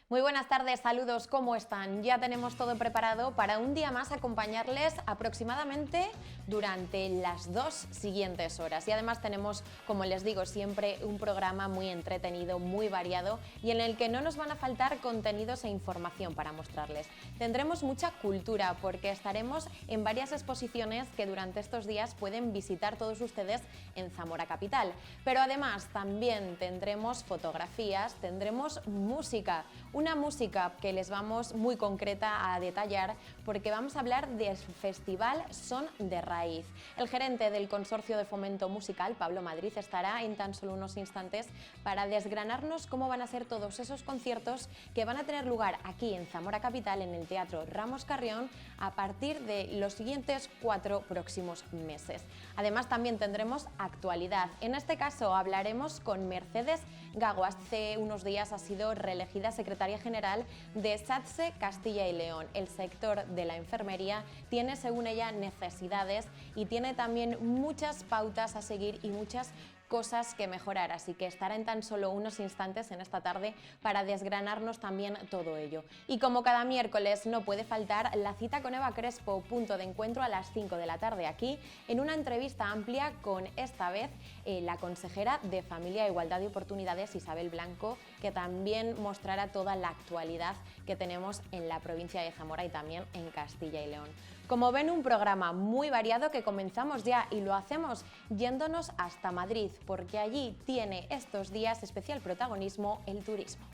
Muy buenas tardes, saludos, ¿cómo están? Ya tenemos todo preparado para un día más acompañarles aproximadamente durante las 2 siguientes horas. Y además tenemos, como les digo siempre, un programa muy entretenido, muy variado y en el que no nos van a faltar contenidos e información para mostrarles. Tendremos mucha cultura porque estaremos en varias exposiciones que durante estos días pueden visitar todos ustedes en Zamora Capital. Pero además también tendremos fotografías, tendremos música. Una música que les vamos muy concreta a detallar porque vamos a hablar del Festival Son de Raíz. El gerente del Consorcio de Fomento Musical, Pablo Madrid, estará en tan solo unos instantes para desgranarnos cómo van a ser todos esos conciertos que van a tener lugar aquí en Zamora Capital, en el Teatro Ramos Carrión, a partir de los siguientes 4 próximos meses. Además, también tendremos actualidad. En este caso hablaremos con Mercedes Gago. Hace unos días ha sido reelegida secretaria general de SATSE Castilla y León. El sector de la enfermería tiene, según ella, necesidades y tiene también muchas pautas a seguir y muchas cosas que mejorar, así que estará en tan solo unos instantes en esta tarde para desgranarnos también todo ello. Y como cada miércoles no puede faltar la cita con Eva Crespo, punto de encuentro a las 5 de la tarde aquí, en una entrevista amplia con esta vez la consejera de Familia e Igualdad de Oportunidades, Isabel Blanco, que también mostrará toda la actualidad que tenemos en la provincia de Zamora y también en Castilla y León. Como ven, un programa muy variado que comenzamos ya y lo hacemos yéndonos hasta Madrid, porque allí tiene estos días especial protagonismo el turismo.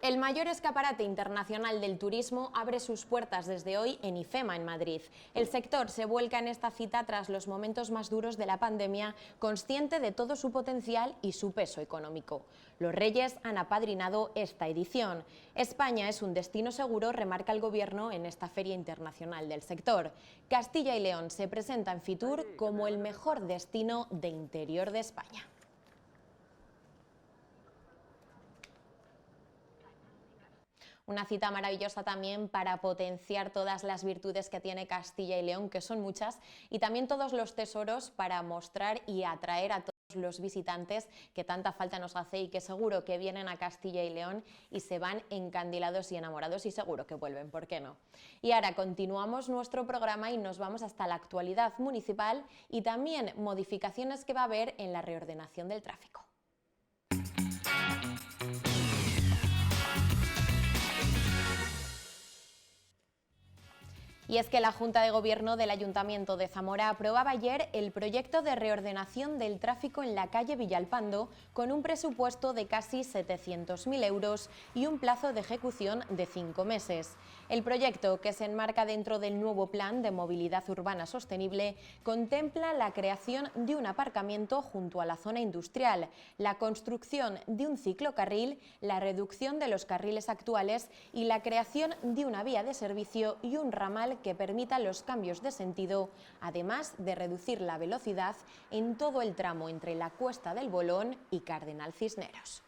El mayor escaparate internacional del turismo abre sus puertas desde hoy en IFEMA, en Madrid. El sector se vuelca en esta cita tras los momentos más duros de la pandemia, consciente de todo su potencial y su peso económico. Los Reyes han apadrinado esta edición. España es un destino seguro, remarca el Gobierno en esta Feria Internacional del sector. Castilla y León se presenta en Fitur como el mejor destino de interior de España. Una cita maravillosa también para potenciar todas las virtudes que tiene Castilla y León, que son muchas, y también todos los tesoros para mostrar y atraer a todos los visitantes que tanta falta nos hace y que seguro que vienen a Castilla y León y se van encandilados y enamorados y seguro que vuelven, ¿por qué no? Y ahora continuamos nuestro programa y nos vamos hasta la actualidad municipal y también modificaciones que va a haber en la reordenación del tráfico. Y es que la Junta de Gobierno del Ayuntamiento de Zamora aprobaba ayer el proyecto de reordenación del tráfico en la calle Villalpando con un presupuesto de casi 700.000 euros y un plazo de ejecución de 5 meses. El proyecto, que se enmarca dentro del nuevo Plan de Movilidad Urbana Sostenible, contempla la creación de un aparcamiento junto a la zona industrial, la construcción de un ciclocarril, la reducción de los carriles actuales y la creación de una vía de servicio y un ramal que permita los cambios de sentido, además de reducir la velocidad en todo el tramo entre la Cuesta del Bolón y Cardenal Cisneros.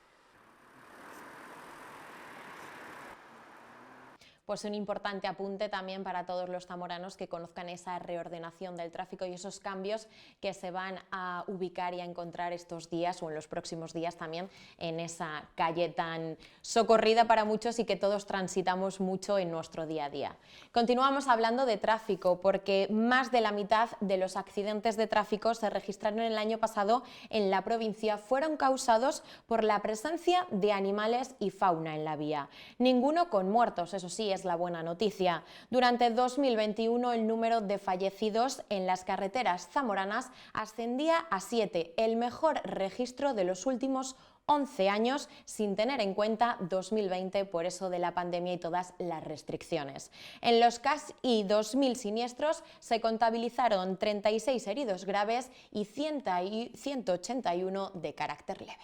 Pues un importante apunte también para todos los zamoranos que conozcan esa reordenación del tráfico y esos cambios que se van a ubicar y a encontrar estos días o en los próximos días también en esa calle tan socorrida para muchos y que todos transitamos mucho en nuestro día a día. Continuamos hablando de tráfico porque más de la mitad de los accidentes de tráfico se registraron el año pasado en la provincia fueron causados por la presencia de animales y fauna en la vía. Ninguno con muertos, eso sí, es la buena noticia. Durante 2021 el número de fallecidos en las carreteras zamoranas ascendía a 7, el mejor registro de los últimos 11 años, sin tener en cuenta 2020 por eso de la pandemia y todas las restricciones. En los casi 2.000 siniestros se contabilizaron 36 heridos graves y 181 de carácter leve.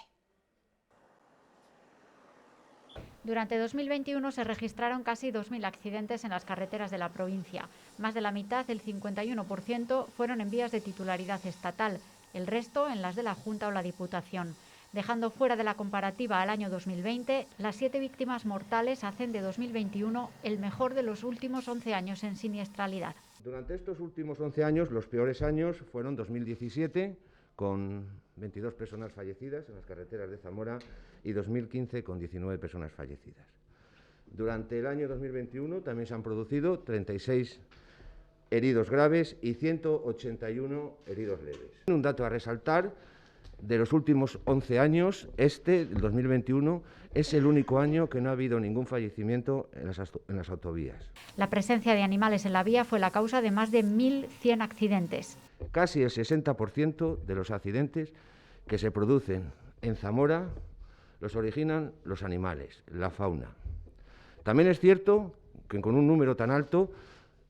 Durante 2021 se registraron casi 2.000 accidentes en las carreteras de la provincia. Más de la mitad, el 51%, fueron en vías de titularidad estatal, el resto en las de la Junta o la Diputación. Dejando fuera de la comparativa al año 2020, las 7 víctimas mortales hacen de 2021 el mejor de los últimos 11 años en siniestralidad. Durante estos últimos 11 años, los peores años fueron 2017, con 22 personas fallecidas en las carreteras de Zamora, y 2015, con 19 personas fallecidas. Durante el año 2021 también se han producido 36 heridos graves y 181 heridos leves. Un dato a resaltar: de los últimos 11 años, el 2021, es el único año que no ha habido ningún fallecimiento en las autovías. La presencia de animales en la vía fue la causa de más de 1.100 accidentes. Casi el 60% de los accidentes que se producen en Zamora los originan los animales, la fauna. También es cierto que con un número tan alto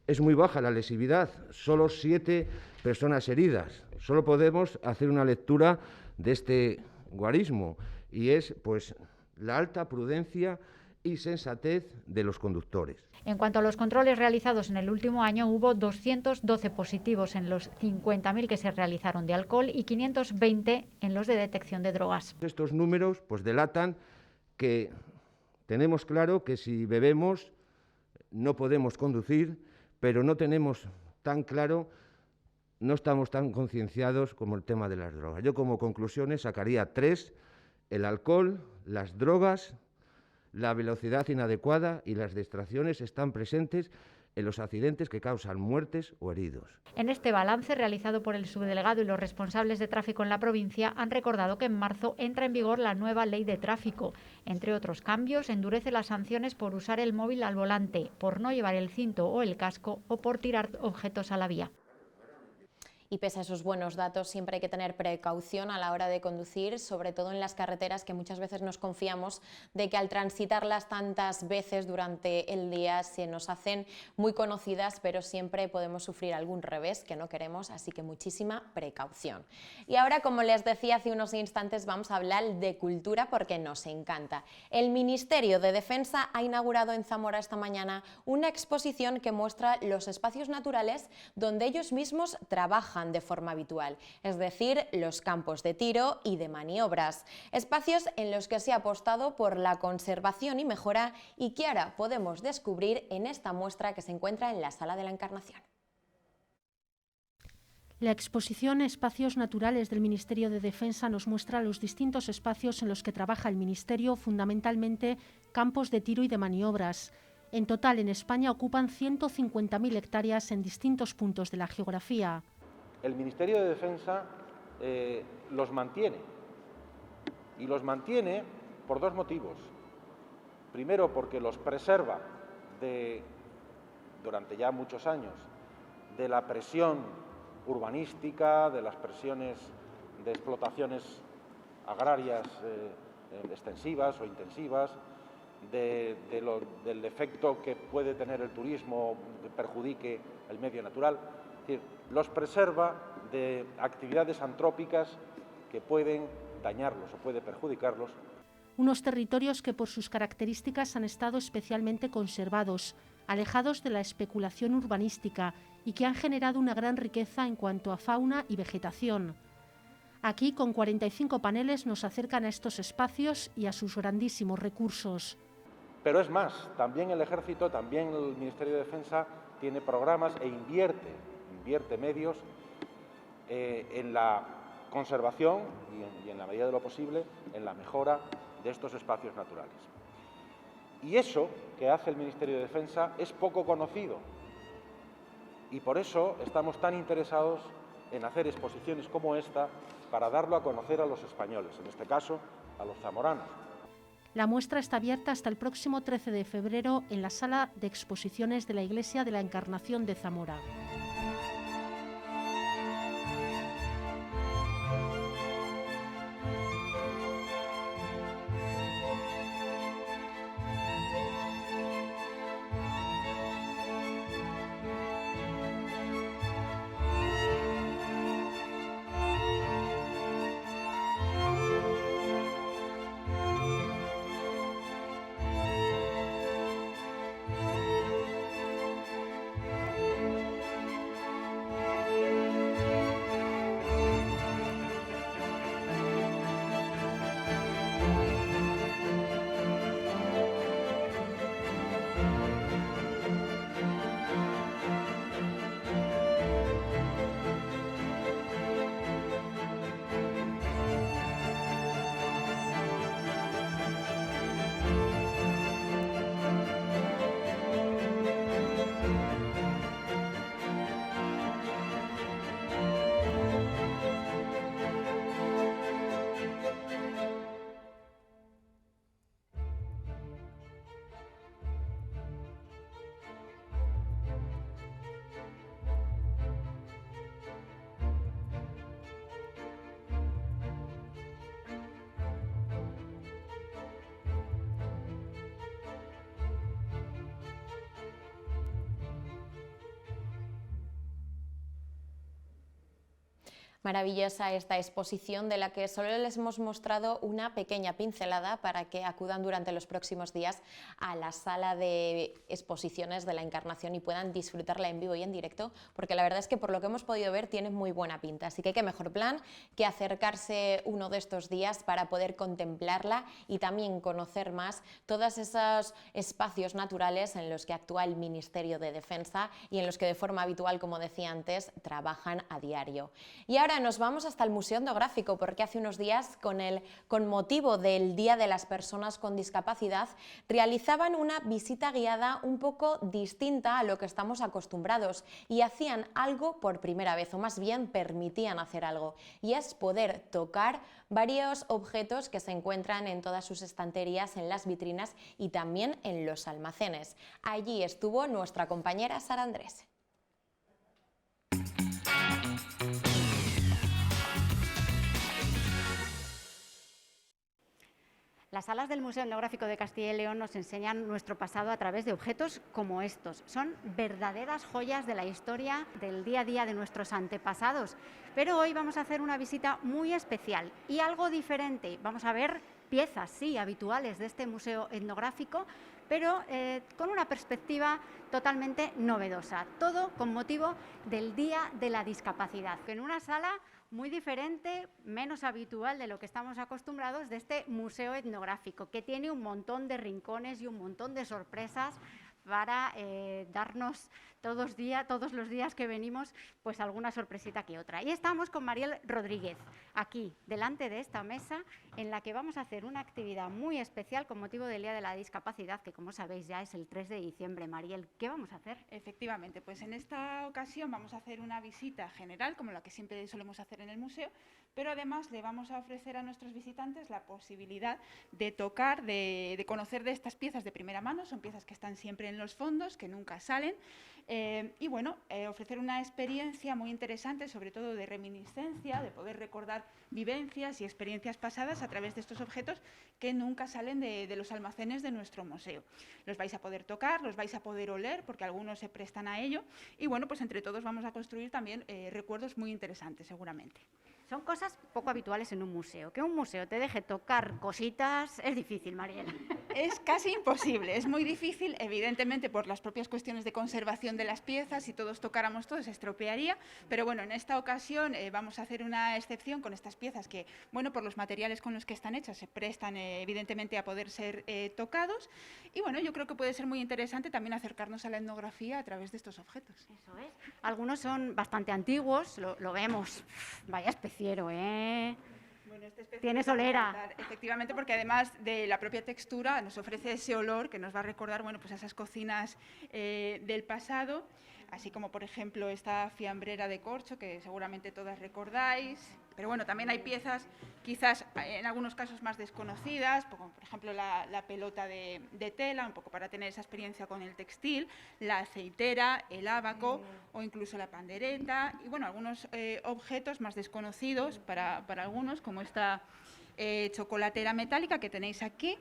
es muy baja la lesividad, solo 7 personas heridas. Solo podemos hacer una lectura de este guarismo, y es pues la alta prudencia y sensatez de los conductores. En cuanto a los controles realizados en el último año, hubo 212 positivos en los 50.000 que se realizaron de alcohol y 520 en los de detección de drogas. Estos números pues delatan que tenemos claro que si bebemos no podemos conducir, pero no tenemos tan claro, no estamos tan concienciados como el tema de las drogas. Yo como conclusiones sacaría 3: el alcohol, las drogas, la velocidad inadecuada y las distracciones están presentes en los accidentes que causan muertes o heridos. En este balance realizado por el subdelegado y los responsables de tráfico en la provincia han recordado que en marzo entra en vigor la nueva ley de tráfico. Entre otros cambios, endurece las sanciones por usar el móvil al volante, por no llevar el cinto o el casco o por tirar objetos a la vía. Y pese a esos buenos datos, siempre hay que tener precaución a la hora de conducir, sobre todo en las carreteras, que muchas veces nos confiamos de que al transitarlas tantas veces durante el día se nos hacen muy conocidas, pero siempre podemos sufrir algún revés que no queremos, así que muchísima precaución. Y ahora, como les decía hace unos instantes, vamos a hablar de cultura porque nos encanta. El Ministerio de Defensa ha inaugurado en Zamora esta mañana una exposición que muestra los espacios naturales donde ellos mismos trabajan de forma habitual, es decir, los campos de tiro y de maniobras, espacios en los que se ha apostado por la conservación y mejora y que ahora podemos descubrir en esta muestra que se encuentra en la Sala de la Encarnación. La exposición Espacios Naturales del Ministerio de Defensa nos muestra los distintos espacios en los que trabaja el Ministerio, fundamentalmente campos de tiro y de maniobras. En total, en España ocupan 150.000 hectáreas en distintos puntos de la geografía. El Ministerio de Defensa los mantiene, y los mantiene por 2 motivos. Primero, porque los preserva durante ya muchos años de la presión urbanística, de las presiones de explotaciones agrarias extensivas o intensivas, del efecto que puede tener el turismo que perjudique el medio natural. Es decir, los preserva de actividades antrópicas que pueden dañarlos o puede perjudicarlos. Unos territorios que por sus características han estado especialmente conservados, alejados de la especulación urbanística y que han generado una gran riqueza en cuanto a fauna y vegetación. Aquí, con 45 paneles, nos acercan a estos espacios y a sus grandísimos recursos. Pero es más, también el Ejército, también el Ministerio de Defensa tiene programas e invierte medios en la conservación y en la medida de lo posible en la mejora de estos espacios naturales. Y eso que hace el Ministerio de Defensa es poco conocido y por eso estamos tan interesados en hacer exposiciones como esta para darlo a conocer a los españoles, en este caso a los zamoranos. La muestra está abierta hasta el próximo 13 de febrero en la Sala de Exposiciones de la Iglesia de la Encarnación de Zamora. Maravillosa esta exposición de la que solo les hemos mostrado una pequeña pincelada para que acudan durante los próximos días a la sala de exposiciones de la Encarnación y puedan disfrutarla en vivo y en directo, porque la verdad es que por lo que hemos podido ver tiene muy buena pinta, así que qué mejor plan que acercarse uno de estos días para poder contemplarla y también conocer más todos esos espacios naturales en los que actúa el Ministerio de Defensa y en los que de forma habitual, como decía antes, trabajan a diario. Y ahora nos vamos hasta el Museo Etnográfico, porque hace unos días, con motivo del Día de las Personas con Discapacidad, realizaban una visita guiada un poco distinta a lo que estamos acostumbrados y hacían algo por primera vez, o más bien permitían hacer algo, y es poder tocar varios objetos que se encuentran en todas sus estanterías, en las vitrinas y también en los almacenes. Allí estuvo nuestra compañera Sara Andrés. Las salas del Museo Etnográfico de Castilla y León nos enseñan nuestro pasado a través de objetos como estos. Son verdaderas joyas de la historia del día a día de nuestros antepasados. Pero hoy vamos a hacer una visita muy especial y algo diferente. Vamos a ver piezas, sí, habituales de este museo etnográfico, pero con una perspectiva totalmente novedosa. Todo con motivo del Día de la Discapacidad. En una sala muy diferente, menos habitual de lo que estamos acostumbrados de este museo etnográfico, que tiene un montón de rincones y un montón de sorpresas para darnos todos los días que venimos, pues alguna sorpresita que otra. Y estamos con Mariel Rodríguez, aquí, delante de esta mesa, en la que vamos a hacer una actividad muy especial con motivo del Día de la Discapacidad, que como sabéis ya es el 3 de diciembre. Mariel, ¿qué vamos a hacer? Efectivamente, pues en esta ocasión vamos a hacer una visita general, como la que siempre solemos hacer en el museo, pero además le vamos a ofrecer a nuestros visitantes la posibilidad de tocar, de conocer de estas piezas de primera mano. Son piezas que están siempre en los fondos, que nunca salen, y bueno, ofrecer una experiencia muy interesante, sobre todo de reminiscencia, de poder recordar vivencias y experiencias pasadas a través de estos objetos que nunca salen de los almacenes de nuestro museo. Los vais a poder tocar, los vais a poder oler, porque algunos se prestan a ello, y bueno, pues entre todos vamos a construir también recuerdos muy interesantes, seguramente. Son cosas poco habituales en un museo. Que un museo te deje tocar cositas es difícil, Mariel. Es casi imposible, es muy difícil, evidentemente por las propias cuestiones de conservación de las piezas. Si todos tocáramos todo se estropearía, pero bueno, en esta ocasión vamos a hacer una excepción con estas piezas que, bueno, por los materiales con los que están hechas se prestan evidentemente a poder ser tocados, y bueno, yo creo que puede ser muy interesante también acercarnos a la etnografía a través de estos objetos. Eso es. Algunos son bastante antiguos, lo vemos. Vaya especiero, ¿eh? Bueno, tiene solera. Efectivamente, porque además de la propia textura nos ofrece ese olor que nos va a recordar, bueno, pues a esas cocinas del pasado, así como por ejemplo esta fiambrera de corcho que seguramente todas recordáis. Pero bueno, también hay piezas quizás en algunos casos más desconocidas, como por ejemplo la pelota de tela, un poco para tener esa experiencia con el textil, la aceitera, el ábaco o incluso la pandereta, y bueno, algunos objetos más desconocidos para algunos, como esta chocolatera metálica que tenéis aquí.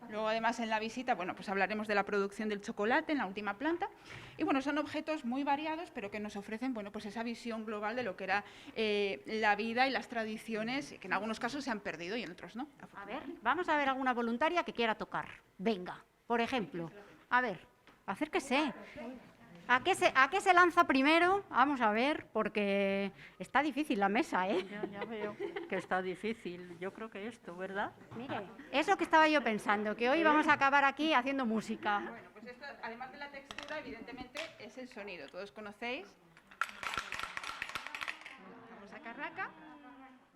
Luego, además, en la visita, bueno, pues hablaremos de la producción del chocolate en la última planta. Y bueno, son objetos muy variados, pero que nos ofrecen, bueno, pues esa visión global de lo que era la vida y las tradiciones, que en algunos casos se han perdido y en otros no. A ver, vamos a ver alguna voluntaria que quiera tocar. Venga, por ejemplo. A ver, acérquese. ¿A qué se lanza primero? Vamos a ver, porque está difícil la mesa, ¿eh? Ya veo que está difícil. Yo creo que esto, ¿verdad? Mire, eso que estaba yo pensando, que hoy vamos a acabar aquí haciendo música. Bueno, pues esto, además de la textura, evidentemente, es el sonido. Todos conocéis. Vamos a carraca.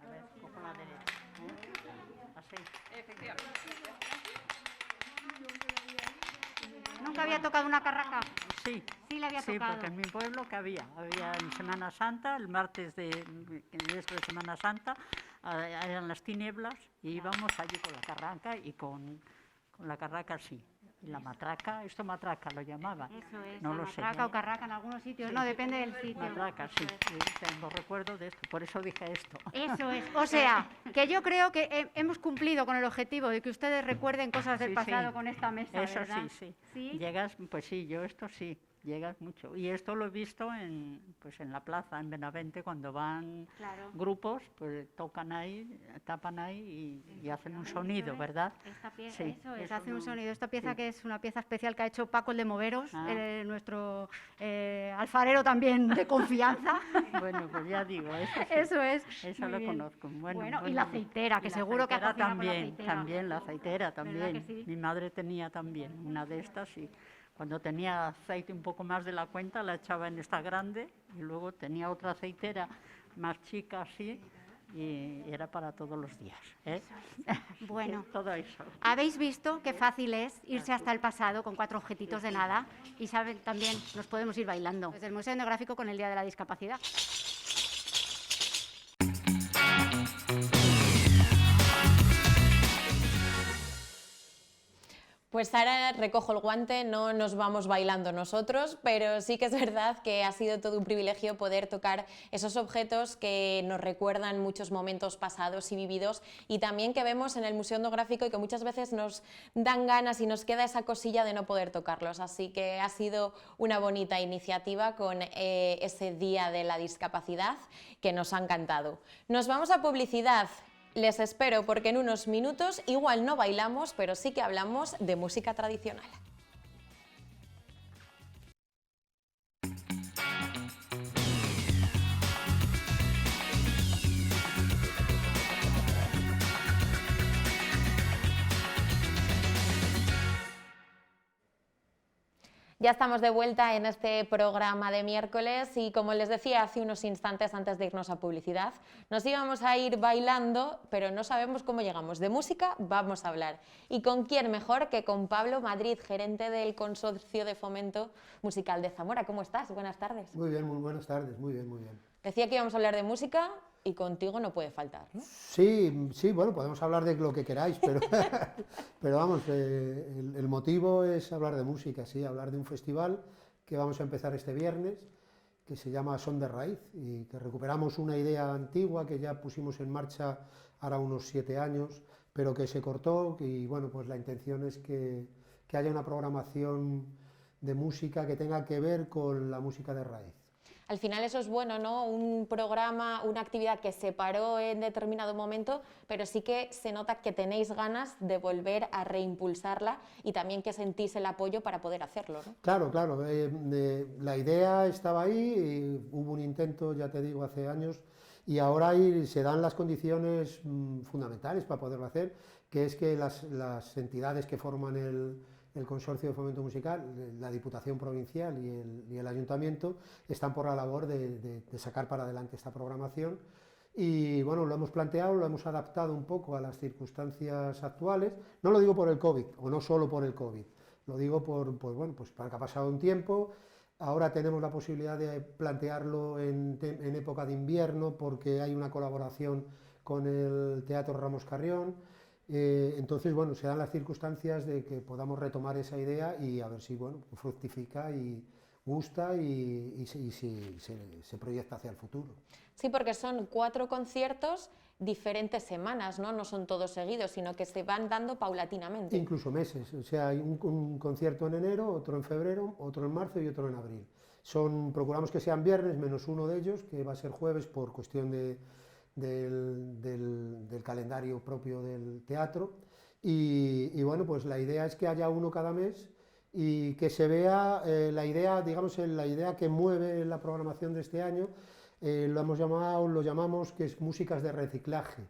A ver, cojo la derecha. Así. Efectivamente. ¿Nunca había tocado una carraca? Sí. Sí, la había Sí, tocado. porque en mi pueblo que había en Semana Santa, el martes de Semana Santa, eran las tinieblas y íbamos allí con la carranca y con la carraca sí. Y la matraca, esto matraca lo llamaban. Eso es, no la lo sé. matraca o carraca en algunos sitios, Sí. no, depende del sitio. Matraca, sí, tengo recuerdo de esto, por eso dije esto. Eso es, o sea, que yo creo que hemos cumplido con el objetivo de que ustedes recuerden cosas del Sí, pasado sí. con esta mesa, Eso ¿verdad? sí. ¿Sí? Llegas, pues sí, yo esto sí. llegas mucho. Y esto lo he visto pues en la plaza, en Benavente, cuando van Claro. grupos, pues tocan ahí, tapan ahí y hacen un sonido, ¿verdad? Esta pieza, Sí, eso es, eso hace un no- sonido. Esta pieza sí. que es una pieza especial que ha hecho Paco el de Moveros, Ah. nuestro alfarero también de confianza. Bueno, pues ya digo, eso sí. Eso es. Eso muy lo bien. conozco. Bueno, y la aceitera, que y la seguro que ha aceitera cocinado con la también, aceitera. también la aceitera ¿Verdad también. que sí? Mi madre tenía también una de estas y cuando tenía aceite un poco más de la cuenta la echaba en esta grande y luego tenía otra aceitera más chica así y era para todos los días. ¿Eh? Bueno, Todo eso. habéis visto qué fácil es irse hasta el pasado con 4 objetitos de nada y saben también nos podemos ir bailando. Desde el Museo Etnográfico con el Día de la Discapacidad. Pues ahora recojo el guante, no nos vamos bailando nosotros, pero sí que es verdad que ha sido todo un privilegio poder tocar esos objetos que nos recuerdan muchos momentos pasados y vividos y también que vemos en el Museo Etnográfico y que muchas veces nos dan ganas y nos queda esa cosilla de no poder tocarlos. Así que ha sido una bonita iniciativa con ese Día de la Discapacidad que nos ha encantado. Nos vamos a publicidad. Les espero porque en unos minutos igual no bailamos, pero sí que hablamos de música tradicional. Ya estamos de vuelta en este programa de miércoles y como les decía hace unos instantes antes de irnos a publicidad, nos íbamos a ir bailando, pero no sabemos cómo llegamos. De música vamos a hablar. ¿Y con quién mejor que con Pablo Madrid, gerente del Consorcio de Fomento Musical de Zamora? ¿Cómo estás? Buenas tardes. Muy bien, muy buenas tardes, muy bien, muy bien. Decía que íbamos a hablar de música y contigo no puede faltar, ¿no? Sí, sí, bueno, podemos hablar de lo que queráis, pero, pero vamos, el motivo es hablar de música, sí, hablar de un festival que vamos a empezar este viernes, que se llama Son de Raíz, y que recuperamos una idea antigua que ya pusimos en marcha ahora unos 7 años, pero que se cortó, y bueno, pues la intención es que haya una programación de música que tenga que ver con la música de raíz. Al final eso es bueno, ¿no? Un programa, una actividad que se paró en determinado momento, pero sí que se nota que tenéis ganas de volver a reimpulsarla y también que sentís el apoyo para poder hacerlo, ¿no? Claro, claro. La idea estaba ahí, y hubo un intento, ya te digo, hace años, y ahora se dan las condiciones fundamentales para poderlo hacer, que es que las entidades que forman el Consorcio de Fomento Musical, la Diputación Provincial y el Ayuntamiento, están por la labor de sacar para adelante esta programación. Y bueno, lo hemos planteado, lo hemos adaptado un poco a las circunstancias actuales. No lo digo por el COVID, o no solo por el COVID, lo digo pues para que ha pasado un tiempo. Ahora tenemos la posibilidad de plantearlo en época de invierno porque hay una colaboración con el Teatro Ramos Carrión. Entonces, bueno, se dan las circunstancias de que podamos retomar esa idea y a ver si, bueno, fructifica y gusta y se proyecta hacia el futuro. Sí, porque son 4 conciertos diferentes semanas, ¿no? No son todos seguidos, sino que se van dando paulatinamente. Incluso meses, o sea, hay un concierto en enero, otro en febrero, otro en marzo y otro en abril. Procuramos que sean viernes, menos uno de ellos, que va a ser jueves por cuestión del calendario propio del teatro y bueno, pues la idea es que haya uno cada mes y que se vea la idea, digamos, la idea que mueve la programación de este año, lo llamamos que es músicas de reciclaje,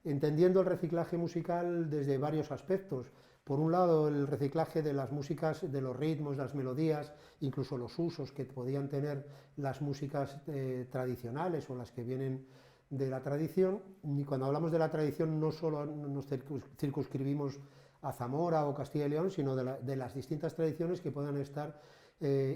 entendiendo el reciclaje musical desde varios aspectos. Por un lado, el reciclaje de las músicas, de los ritmos, las melodías, incluso los usos que podían tener las músicas tradicionales o las que vienen de la tradición, y cuando hablamos de la tradición no solo nos circunscribimos a Zamora o Castilla y León, sino de las distintas tradiciones que puedan estar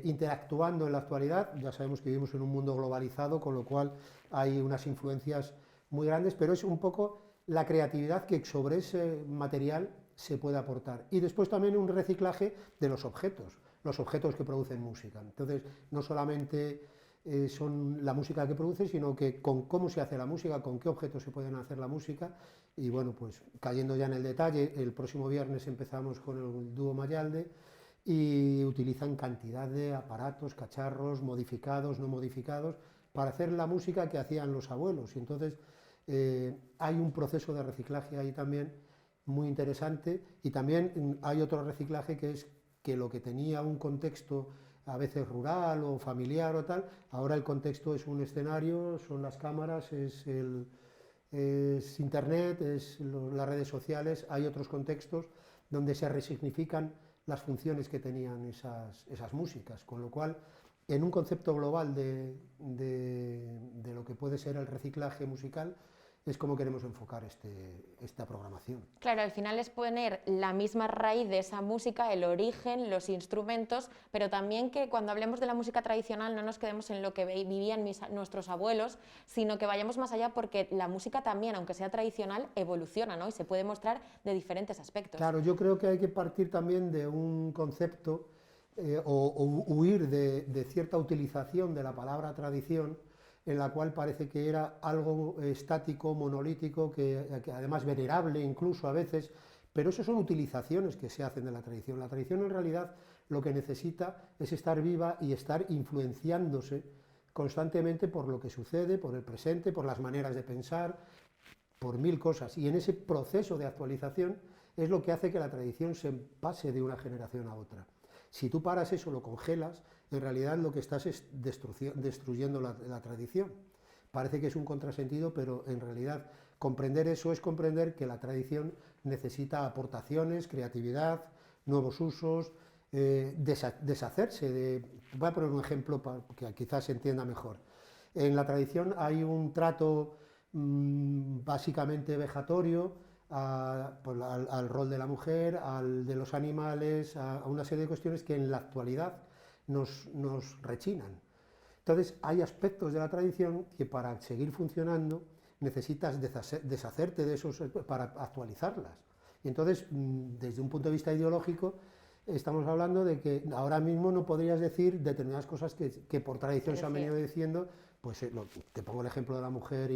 interactuando en la actualidad. Ya sabemos que vivimos en un mundo globalizado, con lo cual hay unas influencias muy grandes, pero es un poco la creatividad que sobre ese material se puede aportar. Y después también un reciclaje de los objetos que producen música. Entonces, no solamente son la música que produce, sino que con cómo se hace la música, con qué objetos se pueden hacer la música. Y bueno, pues cayendo ya en el detalle, el próximo viernes empezamos con el dúo Mayalde y utilizan cantidad de aparatos, cacharros, modificados, no modificados, para hacer la música que hacían los abuelos. Y entonces hay un proceso de reciclaje ahí también muy interesante, y también hay otro reciclaje que es que lo que tenía un contexto a veces rural o familiar o tal, ahora el contexto es un escenario, son las cámaras, es internet, es las redes sociales, hay otros contextos donde se resignifican las funciones que tenían esas músicas, con lo cual en un concepto global de lo que puede ser el reciclaje musical, es como queremos enfocar esta programación. Claro, al final es poner la misma raíz de esa música, el origen, los instrumentos, pero también que cuando hablemos de la música tradicional no nos quedemos en lo que vivían nuestros abuelos, sino que vayamos más allá, porque la música también, aunque sea tradicional, evoluciona, ¿no? Y se puede mostrar de diferentes aspectos. Claro, yo creo que hay que partir también de un concepto o huir de cierta utilización de la palabra tradición, en la cual parece que era algo estático, monolítico, que además venerable incluso a veces, pero eso son utilizaciones que se hacen de la tradición. La tradición en realidad lo que necesita es estar viva y estar influenciándose constantemente por lo que sucede, por el presente, por las maneras de pensar, por mil cosas, y en ese proceso de actualización es lo que hace que la tradición se pase de una generación a otra. Si tú paras eso, lo congelas, en realidad lo que estás es destruyendo la tradición. Parece que es un contrasentido, pero en realidad comprender eso es comprender que la tradición necesita aportaciones, creatividad, nuevos usos, deshacerse de... Voy a poner un ejemplo para que quizás se entienda mejor. En la tradición hay un trato básicamente vejatorio, al rol de la mujer, al de los animales, a una serie de cuestiones que en la actualidad nos rechinan. Entonces hay aspectos de la tradición que para seguir funcionando necesitas deshacerte de esos para actualizarlas. Y entonces, desde un punto de vista ideológico, estamos hablando de que ahora mismo no podrías decir determinadas cosas que por tradición se han venido diciendo. Pues te pongo el ejemplo de la mujer,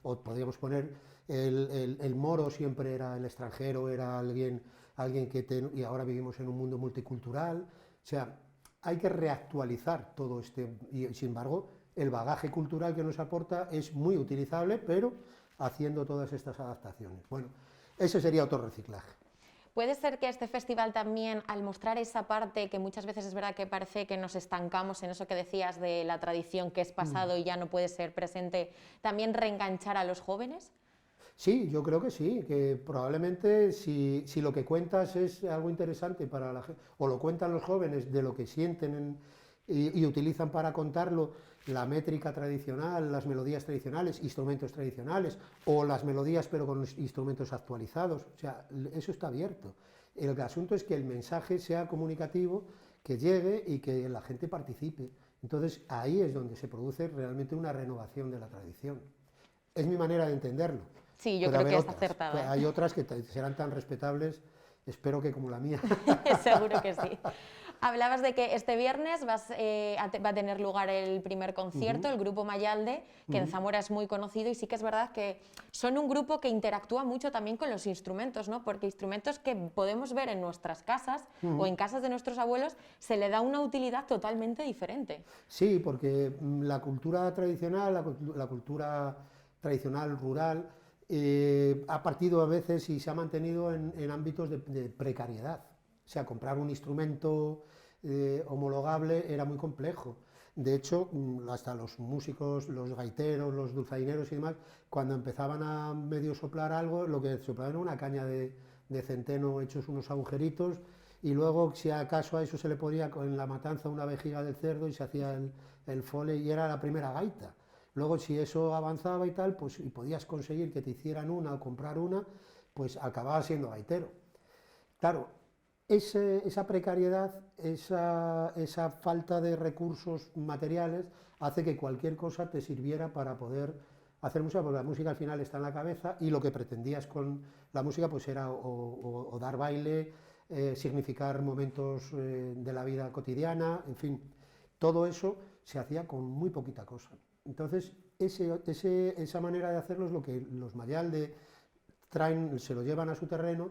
o podríamos poner el moro siempre era el extranjero, era alguien y ahora vivimos en un mundo multicultural. O sea, hay que reactualizar todo y sin embargo el bagaje cultural que nos aporta es muy utilizable, pero haciendo todas estas adaptaciones. Bueno, ese sería otro reciclaje. ¿Puede ser que este festival también, al mostrar esa parte que muchas veces es verdad que parece que nos estancamos en eso que decías de la tradición que es pasado y ya no puede ser presente, también reenganchar a los jóvenes? Sí, yo creo que sí, que probablemente si lo que cuentas es algo interesante para la gente, o lo cuentan los jóvenes de lo que sienten y utilizan para contarlo la métrica tradicional, las melodías tradicionales, instrumentos tradicionales, o las melodías pero con los instrumentos actualizados, o sea, eso está abierto. El asunto es que el mensaje sea comunicativo, que llegue y que la gente participe. Entonces ahí es donde se produce realmente una renovación de la tradición. Es mi manera de entenderlo. Sí, yo creo que es acertada. Hay otras que serán tan respetables, espero que como la mía. Seguro que sí. Hablabas de que este viernes va a tener lugar el primer concierto, el grupo Mayalde, que en Zamora es muy conocido, y sí que es verdad que son un grupo que interactúa mucho también con los instrumentos, ¿no? Porque instrumentos que podemos ver en nuestras casas o en casas de nuestros abuelos, se le da una utilidad totalmente diferente. Sí, porque la cultura tradicional, la cultura tradicional rural, ha partido a veces y se ha mantenido en ámbitos de precariedad. O sea, comprar un instrumento homologable era muy complejo. De hecho, hasta los músicos, los gaiteros, los dulzaineros y demás, cuando empezaban a medio soplar algo, lo que soplaban era una caña de centeno hechos unos agujeritos, y luego, si acaso a eso se le ponía en la matanza una vejiga del cerdo y se hacía el fole, y era la primera gaita. Luego, si eso avanzaba y tal, pues, y podías conseguir que te hicieran una o comprar una, pues acababas siendo gaitero. Claro, esa precariedad, esa falta de recursos materiales, hace que cualquier cosa te sirviera para poder hacer música, porque la música al final está en la cabeza, y lo que pretendías con la música pues era o dar baile, significar momentos de la vida cotidiana, en fin, todo eso se hacía con muy poquita cosa. Entonces, esa manera de hacerlo es lo que los Mayalde traen, se lo llevan a su terreno,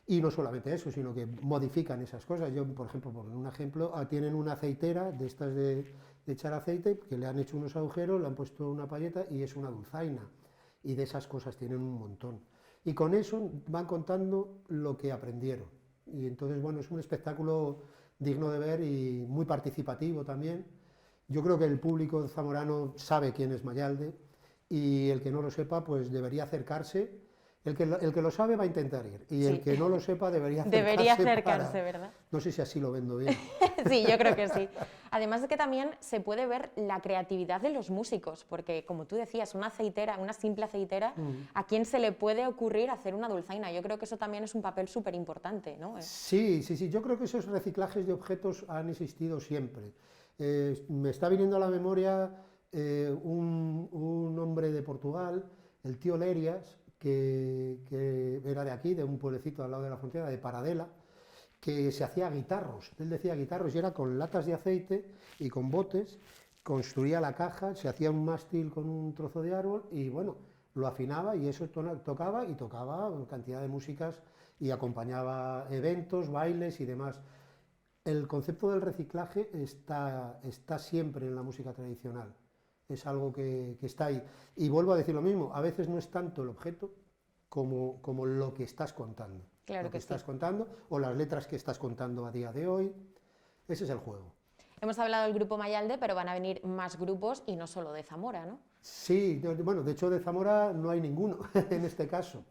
Y no solamente eso, sino que modifican esas cosas. Yo, por ejemplo, por un ejemplo, tienen una aceitera de estas de echar aceite, que le han hecho unos agujeros, le han puesto una payeta y es una dulzaina. Y de esas cosas tienen un montón. Y con eso van contando lo que aprendieron. Y entonces, bueno, es un espectáculo digno de ver y muy participativo también. Yo creo que el público zamorano sabe quién es Mayalde y el que no lo sepa, pues debería acercarse. El que lo sabe va a intentar ir y el que no lo sepa debería acercarse, ¿verdad? No sé si así lo vendo bien. Sí, yo creo que sí. Además es que también se puede ver la creatividad de los músicos, porque como tú decías, una aceitera, una simple aceitera, ¿a quién se le puede ocurrir hacer una dulzaina? Yo creo que eso también es un papel súper importante, ¿no? Sí, yo creo que esos reciclajes de objetos han existido siempre. Me está viniendo a la memoria un hombre de Portugal, el tío Lerias, que era de aquí, de un pueblecito al lado de la frontera, de Paradela, que se hacía guitarros. Él decía guitarros y era con latas de aceite y con botes, construía la caja, se hacía un mástil con un trozo de árbol y bueno, lo afinaba y eso tocaba cantidad de músicas y acompañaba eventos, bailes y demás. El concepto del reciclaje está siempre en la música tradicional. Es algo que está ahí. Y vuelvo a decir lo mismo, a veces no es tanto el objeto como lo que estás contando. Claro lo que sí. estás contando o las letras que estás contando a día de hoy. Ese es el juego. Hemos hablado del grupo Mayalde, pero van a venir más grupos y no solo de Zamora, ¿no? Sí, bueno, de hecho de Zamora no hay ninguno en este caso.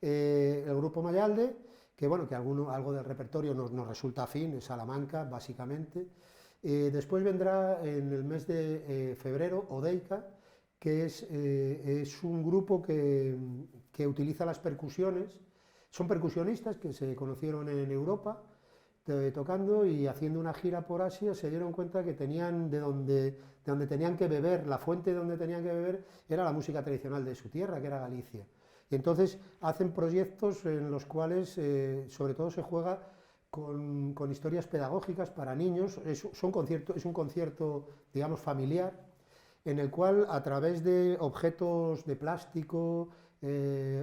El grupo Mayalde, que bueno, que algo del repertorio nos resulta afín, es Salamanca, básicamente. Después vendrá en el mes de febrero Odeica, que es un grupo que utiliza las percusiones. Son percusionistas que se conocieron en Europa tocando y haciendo una gira por Asia, se dieron cuenta que tenían de donde tenían que beber, la fuente de donde tenían que beber era la música tradicional de su tierra, que era Galicia. Y entonces hacen proyectos en los cuales sobre todo se juega con historias pedagógicas para niños. Es un concierto, digamos, familiar, en el cual a través de objetos de plástico,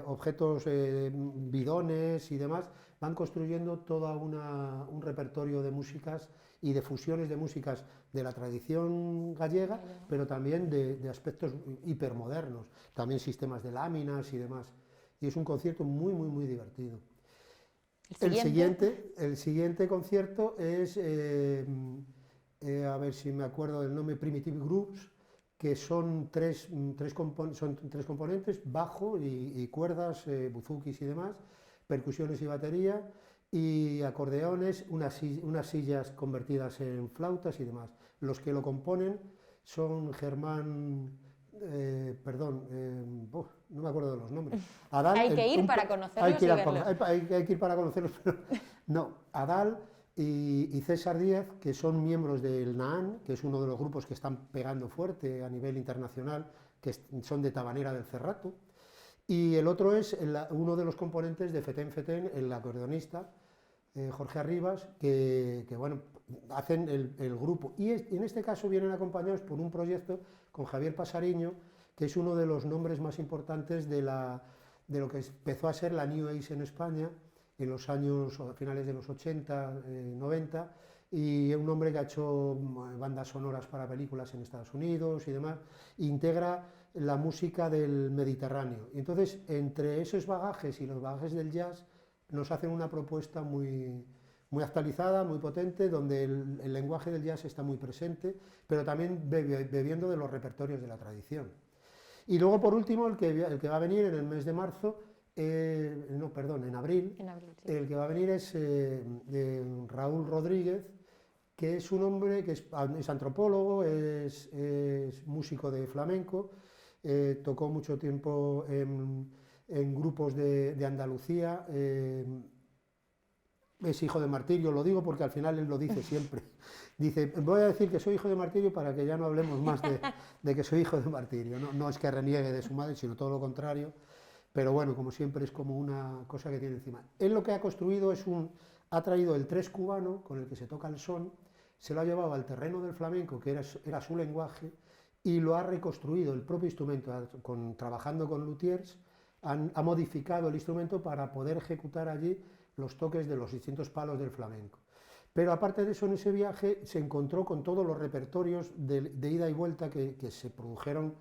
objetos, bidones y demás, van construyendo todo un repertorio de músicas y de fusiones de músicas de la tradición gallega, pero también de aspectos hipermodernos, también sistemas de láminas y demás. Y es un concierto muy, muy, muy divertido. El siguiente concierto es, a ver si me acuerdo del nombre, Primitive Groups, que son tres componentes, bajo y cuerdas, buzukis y demás, percusiones y batería, y acordeones, unas sillas convertidas en flautas y demás. Los que lo componen son Germán, no me acuerdo de los nombres. Adal, hay que ir para conocerlos y verlos. Hay que ir para conocerlos, pero no, Adal y César Díaz, que son miembros del Nahán, que es uno de los grupos que están pegando fuerte a nivel internacional, que son de Tabanera del Cerrato, y el otro es uno de los componentes de Fetén Fetén, el acordeonista, Jorge Arribas, que bueno, hacen el grupo. Y en este caso vienen acompañados por un proyecto con Javier Pasariño, que es uno de los nombres más importantes de lo que empezó a ser la New Age en España, en los años, a finales de los 80, 90, y es un hombre que ha hecho bandas sonoras para películas en Estados Unidos y demás, integra la música del Mediterráneo. Y entonces, entre esos bagajes y los bagajes del jazz, nos hacen una propuesta muy, muy actualizada, muy potente, donde el lenguaje del jazz está muy presente, pero también bebiendo de los repertorios de la tradición. Y luego, por último, el que va a venir en el mes de marzo, en abril, sí. El que va a venir es Raúl Rodríguez, que es un hombre que es antropólogo, es músico de flamenco, tocó mucho tiempo en grupos de Andalucía, es hijo de Martirio, lo digo porque al final él lo dice siempre. Dice, voy a decir que soy hijo de Martirio para que ya no hablemos más de que soy hijo de Martirio. No es que reniegue de su madre, sino todo lo contrario. Pero bueno, como siempre, es como una cosa que tiene encima. Él lo que ha construido ha traído el tres cubano, con el que se toca el son, se lo ha llevado al terreno del flamenco, que era su lenguaje, y lo ha reconstruido, el propio instrumento, trabajando con luthiers, ha modificado el instrumento para poder ejecutar allí los toques de los distintos palos del flamenco. Pero aparte de eso, en ese viaje se encontró con todos los repertorios de ida y vuelta que se produjeron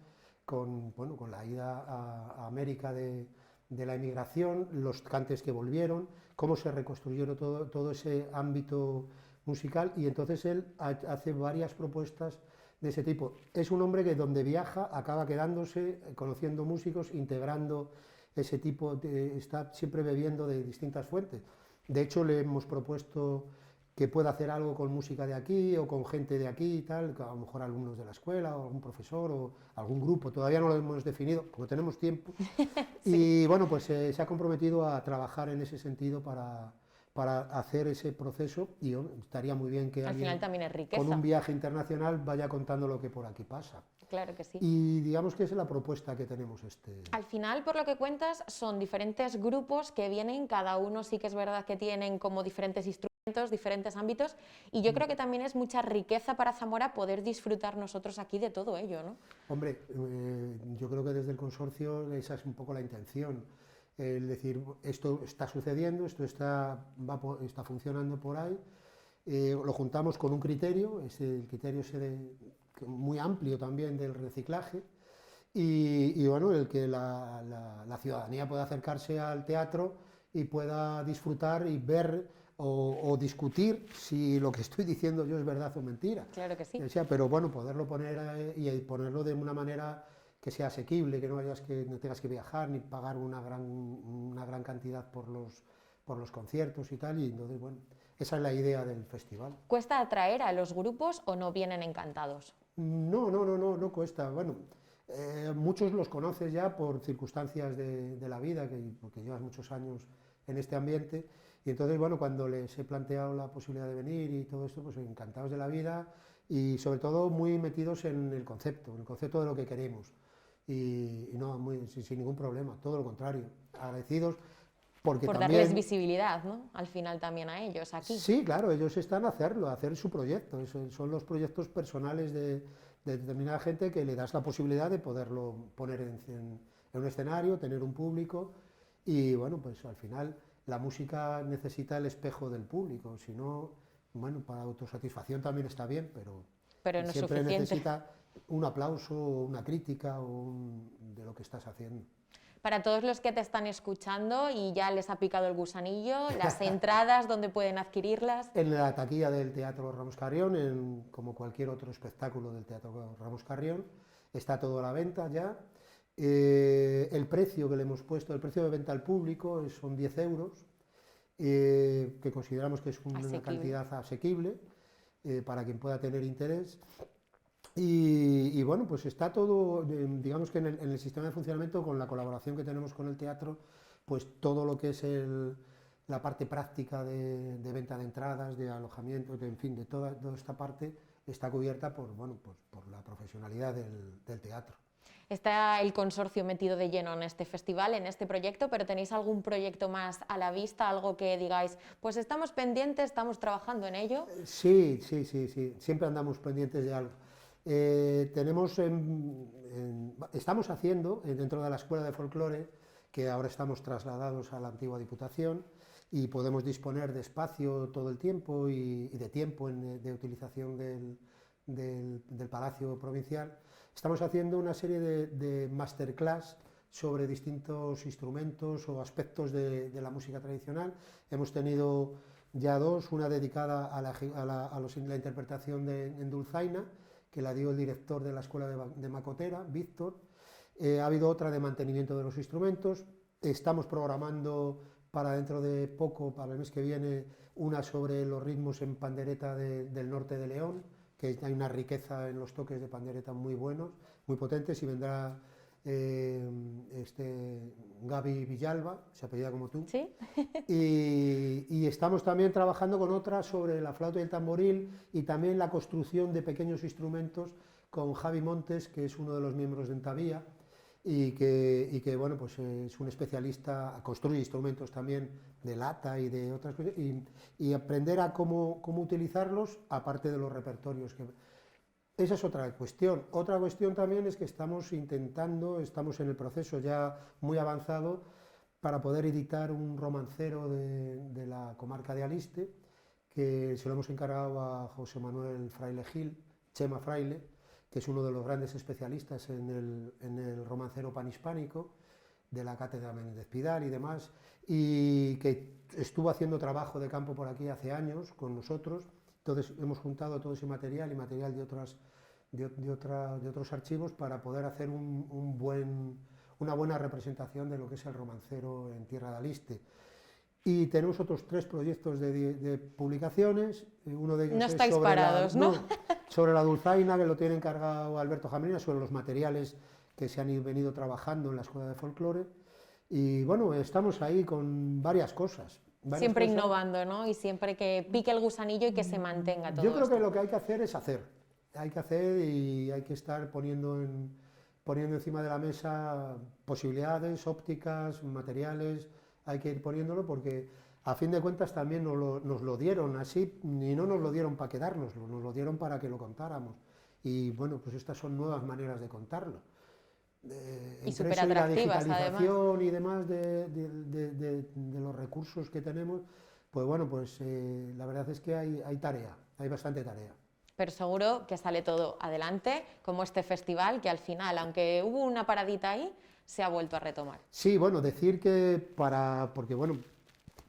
con la ida a América de la emigración, los cantes que volvieron, cómo se reconstruyeron todo ese ámbito musical, y entonces él hace varias propuestas de ese tipo. Es un hombre que donde viaja acaba quedándose, conociendo músicos, integrando ese tipo, está siempre bebiendo de distintas fuentes. De hecho, le hemos propuesto que pueda hacer algo con música de aquí o con gente de aquí y tal, a lo mejor alumnos de la escuela o algún profesor o algún grupo, todavía no lo hemos definido porque tenemos tiempo. Sí. Y bueno, pues se ha comprometido a trabajar en ese sentido para hacer ese proceso, y estaría muy bien que al alguien final también es riqueza. Con un viaje internacional vaya contando lo que por aquí pasa. Claro que sí. Y digamos que esa es la propuesta que tenemos. Al final, por lo que cuentas, son diferentes grupos que vienen, cada uno sí que es verdad que tienen como diferentes instrumentos, diferentes ámbitos, y yo creo que también es mucha riqueza para Zamora poder disfrutar nosotros aquí de todo ello, ¿no? Hombre, yo creo que desde el consorcio esa es un poco la intención, es decir, esto está sucediendo, esto está funcionando por ahí, lo juntamos con un criterio, el criterio muy amplio también del reciclaje, y bueno, el que la ciudadanía pueda acercarse al teatro y pueda disfrutar y ver o discutir si lo que estoy diciendo yo es verdad o mentira. Claro que sí. O sea, pero bueno, poderlo poner y ponerlo de una manera que sea asequible, que no tengas que viajar ni pagar una gran cantidad por los conciertos y tal, y entonces, bueno, esa es la idea del festival. ¿Cuesta atraer a los grupos o no vienen encantados? No cuesta. Bueno, muchos los conoces ya por circunstancias de la vida, porque llevas muchos años en este ambiente, y entonces, bueno, cuando les he planteado la posibilidad de venir y todo esto, pues encantados de la vida, y sobre todo muy metidos en el concepto de lo que queremos, y no, sin ningún problema, todo lo contrario, agradecidos. Por también, darles visibilidad, ¿no? Al final también a ellos aquí. Sí, claro, ellos están a hacer su proyecto, son los proyectos personales de determinada gente, que le das la posibilidad de poderlo poner en un escenario, tener un público, y bueno, pues al final la música necesita el espejo del público, si no, bueno, para autosatisfacción también está bien, pero no siempre suficiente. Necesita un aplauso, una crítica de lo que estás haciendo. Para todos los que te están escuchando y ya les ha picado el gusanillo, las entradas, ¿dónde pueden adquirirlas? En la taquilla del Teatro Ramos Carrión, como cualquier otro espectáculo del Teatro Ramos Carrión, está todo a la venta ya. El precio que le hemos puesto, el precio de venta al público son 10 euros, que consideramos que es una cantidad asequible para quien pueda tener interés. Y bueno, pues está todo, digamos que en el sistema de funcionamiento, con la colaboración que tenemos con el teatro, pues todo lo que es la parte práctica de venta de entradas, de alojamiento, en fin, de toda esta parte está cubierta por la profesionalidad del teatro. Está el consorcio metido de lleno en este festival, en este proyecto, pero ¿tenéis algún proyecto más a la vista, algo que digáis, pues estamos pendientes, estamos trabajando en ello? Sí, siempre andamos pendientes de algo. Estamos haciendo, dentro de la Escuela de Folclore, que ahora estamos trasladados a la antigua Diputación, y podemos disponer de espacio todo el tiempo y de tiempo de utilización del Palacio Provincial. Estamos haciendo una serie de masterclass sobre distintos instrumentos o aspectos de la música tradicional. Hemos tenido ya dos, una dedicada a la interpretación en dulzaina, que la dio el director de la Escuela de Macotera, Víctor. Ha habido otra de mantenimiento de los instrumentos. Estamos programando para dentro de poco, para el mes que viene, una sobre los ritmos en pandereta del norte de León, que hay una riqueza en los toques de pandereta muy buenos, muy potentes, y vendrá Gaby Villalba, se apellida como tú. ¿Sí? Y estamos también trabajando con otra sobre la flauta y el tamboril, y también la construcción de pequeños instrumentos con Javi Montes, que es uno de los miembros de Entavía, y que bueno, pues es un especialista, construye instrumentos también de lata y de otras cosas, y aprender a cómo utilizarlos, aparte de los repertorios. Esa es otra cuestión. Otra cuestión también es que estamos en el proceso ya muy avanzado para poder editar un romancero de la comarca de Aliste, que se lo hemos encargado a José Manuel Fraile Gil, Chema Fraile, que es uno de los grandes especialistas en el romancero panhispánico de la Cátedra Menéndez Pidal y demás, y que estuvo haciendo trabajo de campo por aquí hace años con nosotros. Entonces hemos juntado todo ese material y material de otros archivos para poder hacer una buena representación de lo que es el romancero en tierra de Aliste. Y tenemos otros 3 proyectos de publicaciones, uno de ellos no es estáis parados, ¿no? Sobre la dulzaina, que lo tiene encargado Alberto Jamelina, sobre los materiales que se han venido trabajando en la Escuela de Folclore, y bueno, estamos ahí con varias cosas. Siempre innovando, ¿no? Y siempre que pique el gusanillo y que se mantenga todo. Yo creo esto. que lo que hay que hacer es hacer. Hay que hacer y hay que estar poniendo encima de la mesa posibilidades, ópticas, materiales. Hay que ir poniéndolo porque a fin de cuentas también nos lo dieron así, y no nos lo dieron para quedárnoslo, nos lo dieron para que lo contáramos. Y bueno, pues estas son nuevas maneras de contarlo. Y súper atractivas, la digitalización y demás de los recursos que tenemos, pues bueno, pues la verdad es que hay tarea, hay bastante tarea. Pero seguro que sale todo adelante, como este festival, que al final, aunque hubo una paradita ahí, se ha vuelto a retomar. Sí, bueno, decir que porque bueno,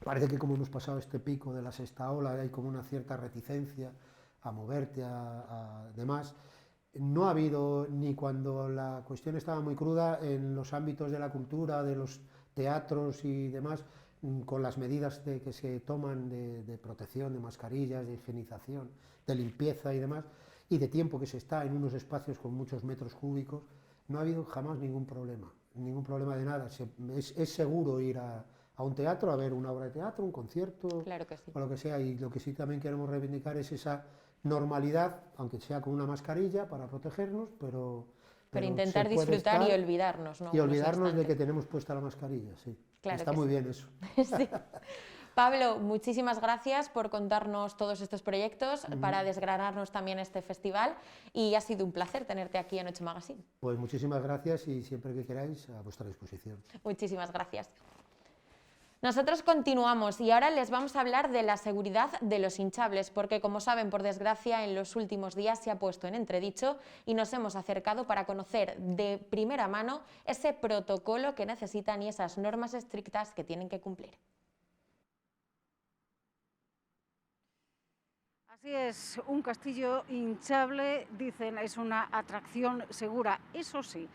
parece que como hemos pasado este pico de la sexta ola, hay como una cierta reticencia a moverte, a demás. No ha habido, ni cuando la cuestión estaba muy cruda, en los ámbitos de la cultura, de los teatros y demás, con las medidas que se toman de protección, de mascarillas, de higienización, de limpieza y demás, y de tiempo que se está en unos espacios con muchos metros cúbicos, no ha habido jamás ningún problema de nada. Es seguro ir a un teatro a ver una obra de teatro, un concierto, claro que sí, o lo que sea, y lo que sí también queremos reivindicar es esa normalidad, aunque sea con una mascarilla para protegernos, pero intentar disfrutar y olvidarnos, ¿no? Y olvidarnos de que tenemos puesta la mascarilla, sí. Claro está que muy sí. bien eso. Sí. Pablo, muchísimas gracias por contarnos todos estos proyectos, para desgranarnos también este festival, y ha sido un placer tenerte aquí en 8 Magazine. Pues muchísimas gracias y siempre que queráis a vuestra disposición. Muchísimas gracias. Nosotros continuamos y ahora les vamos a hablar de la seguridad de los hinchables, porque como saben, por desgracia, en los últimos días se ha puesto en entredicho y nos hemos acercado para conocer de primera mano ese protocolo que necesitan y esas normas estrictas que tienen que cumplir. Así es, un castillo hinchable, dicen, es una atracción segura. Eso sí,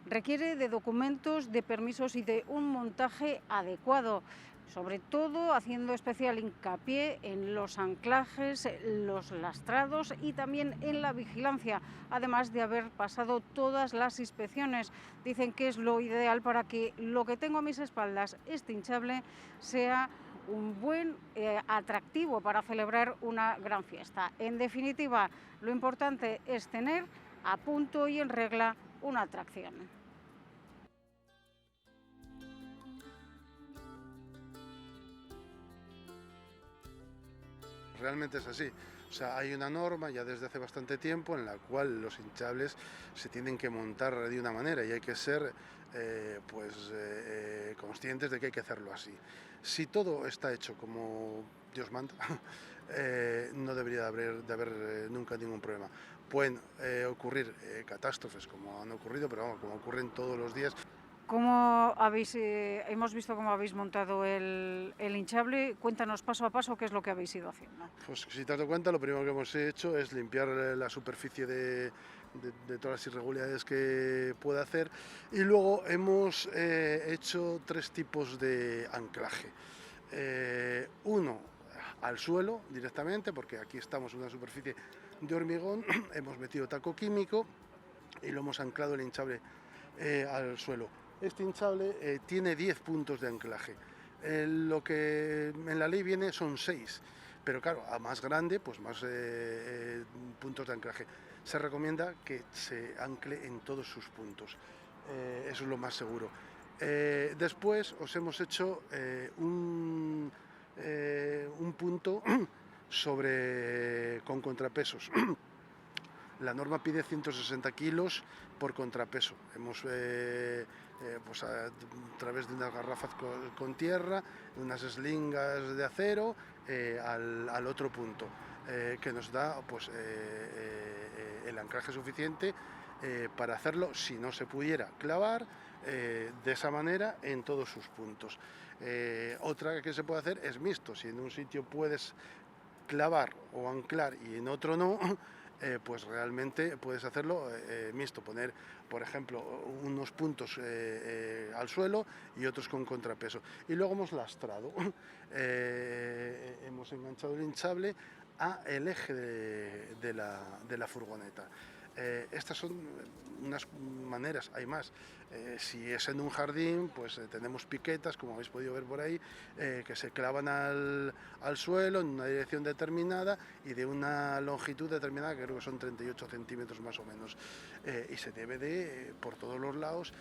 requiere de documentos, de permisos y de un montaje adecuado, sobre todo haciendo especial hincapié en los anclajes, los lastrados y también en la vigilancia, además de haber pasado todas las inspecciones. Dicen que es lo ideal para que lo que tengo a mis espaldas, este hinchable, sea un buen atractivo para celebrar una gran fiesta. En definitiva, lo importante es tener a punto y en regla una atracción. Realmente es así. O sea, hay una norma ya desde hace bastante tiempo en la cual los hinchables se tienen que montar de una manera y hay que ser conscientes de que hay que hacerlo así. Si todo está hecho como Dios manda, no debería de haber nunca ningún problema. Pueden ocurrir catástrofes como han ocurrido, pero vamos, como ocurren todos los días. Hemos visto cómo habéis montado el hinchable. Cuéntanos paso a paso qué es lo que habéis ido haciendo. Pues si te das cuenta, lo primero que hemos hecho es limpiar la superficie de todas las irregularidades que pueda hacer, y luego hemos hecho 3 tipos de anclaje. Uno al suelo directamente, porque aquí estamos en una superficie de hormigón, hemos metido taco químico y lo hemos anclado el hinchable al suelo. Este hinchable tiene 10 puntos de anclaje. Lo que en la ley viene son 6, pero claro, a más grande, pues más puntos de anclaje. Se recomienda que se ancle en todos sus puntos. Eso es lo más seguro. Después os hemos hecho un punto con contrapesos. La norma pide 160 kilos por contrapeso. Hemos, pues a través de unas garrafas con tierra, unas eslingas de acero, al otro punto, que nos da pues, el anclaje suficiente para hacerlo, si no se pudiera clavar, de esa manera en todos sus puntos. Otra que se puede hacer es mixto. Si en un sitio puedes clavar o anclar y en otro no, pues realmente puedes hacerlo mixto, poner, por ejemplo, unos puntos al suelo y otros con contrapeso. Y luego hemos lastrado, hemos enganchado el hinchable al eje de la furgoneta. Estas son unas maneras, hay más. Si es en un jardín, pues tenemos piquetas, como habéis podido ver por ahí, que se clavan al suelo en una dirección determinada y de una longitud determinada, que creo que son 38 centímetros más o menos, y se debe de por todos los lados.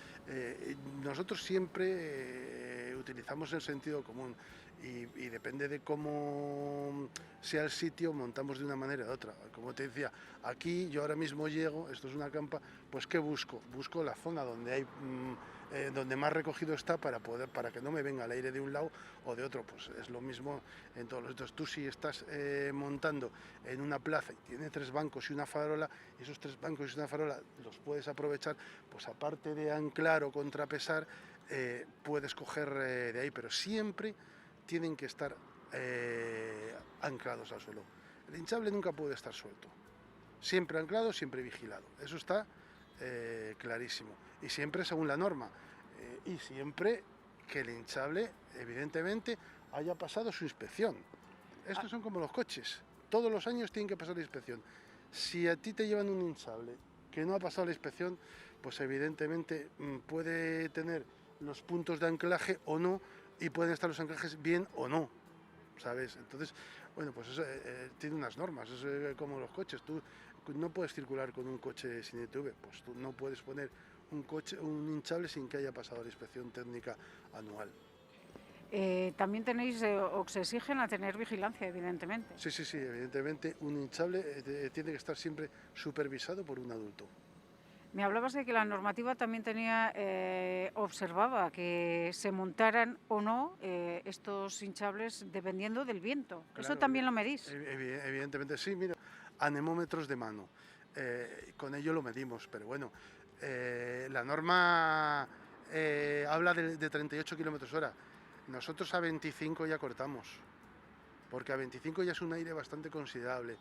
Nosotros siempre utilizamos el sentido común. Y depende de cómo sea el sitio, montamos de una manera o de otra. Como te decía, aquí yo ahora mismo llego, esto es una campa, pues ¿qué busco? Busco la zona donde hay donde más recogido está para que no me venga el aire de un lado o de otro. Pues es lo mismo en todos los sitios. Tú si estás montando en una plaza y tiene 3 bancos y una farola, esos 3 bancos y una farola los puedes aprovechar, pues aparte de anclar o contrapesar, puedes coger de ahí, pero siempre tienen que estar anclados al suelo. El hinchable nunca puede estar suelto, siempre anclado, siempre vigilado, eso está clarísimo, y siempre según la norma, y siempre que el hinchable evidentemente haya pasado su inspección. Estos son como los coches, todos los años tienen que pasar la inspección. Si a ti te llevan un hinchable que no ha pasado la inspección, pues evidentemente puede tener los puntos de anclaje o no, y pueden estar los anclajes bien o no, ¿sabes? Entonces, bueno, pues eso tiene unas normas, es como los coches. Tú no puedes circular con un coche sin ITV, pues tú no puedes poner un hinchable sin que haya pasado la inspección técnica anual. También tenéis, os exigen a tener vigilancia, evidentemente. Sí, evidentemente un hinchable tiene que estar siempre supervisado por un adulto. Me hablabas de que la normativa también tenía, observaba que se montaran o no estos hinchables dependiendo del viento. Claro, ¿eso también lo medís? Evidentemente sí, mira, anemómetros de mano, con ello lo medimos, pero bueno, la norma habla de 38 km/h, nosotros a 25 ya cortamos, porque a 25 ya es un aire bastante considerable,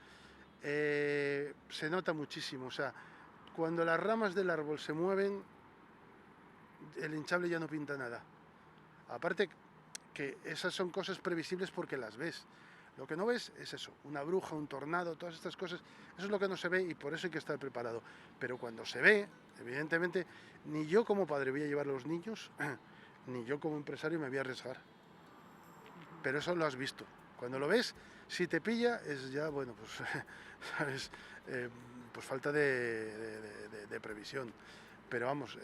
se nota muchísimo, o sea, cuando las ramas del árbol se mueven, el hinchable ya no pinta nada. Aparte que esas son cosas previsibles porque las ves. Lo que no ves es eso, una bruja, un tornado, todas estas cosas, eso es lo que no se ve y por eso hay que estar preparado. Pero cuando se ve, evidentemente, ni yo como padre voy a llevar a los niños, ni yo como empresario me voy a arriesgar. Pero eso lo has visto. Cuando lo ves, si te pilla, es ya, bueno, pues, ¿sabes? Pues falta de previsión, pero vamos,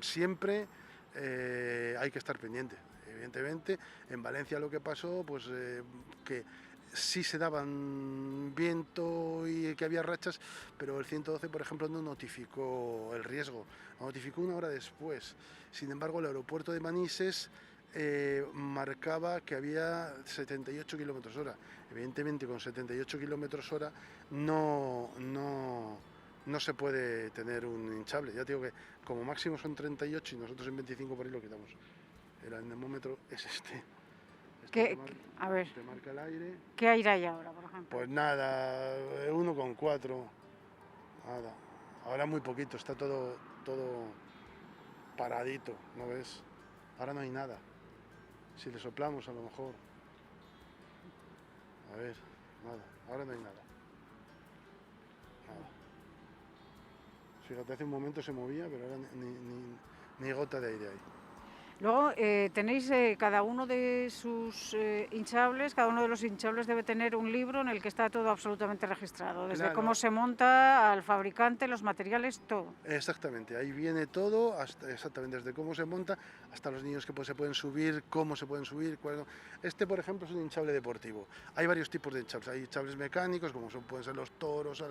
siempre hay que estar pendiente. Evidentemente, en Valencia lo que pasó, pues que sí se daban viento y que había rachas, pero el 112, por ejemplo, no notificó el riesgo, lo notificó una hora después. Sin embargo, el aeropuerto de Manises marcaba que había 78 km/h. Evidentemente con 78 km/h no se puede tener un hinchable. Ya te digo que como máximo son 38 y nosotros en 25 por ahí lo quitamos. El anemómetro es este. A ver, te marca el aire. ¿Qué aire hay ahora, por ejemplo? Pues nada, 1,4. Nada. Ahora muy poquito, está todo paradito, ¿no ves? Ahora no hay nada. Si le soplamos a lo mejor. A ver, nada, ahora no hay nada. Nada. Fíjate, hace un momento se movía, pero ahora ni gota de aire hay. Luego tenéis cada uno de sus hinchables, cada uno de los hinchables debe tener un libro en el que está todo absolutamente registrado, desde Claro. cómo se monta, al fabricante, los materiales, todo. Exactamente, ahí viene todo, exactamente desde cómo se monta hasta los niños que se pueden subir, cómo se pueden subir. Este, por ejemplo, es un hinchable deportivo. Hay varios tipos de hinchables. Hay hinchables mecánicos, como pueden ser los toros,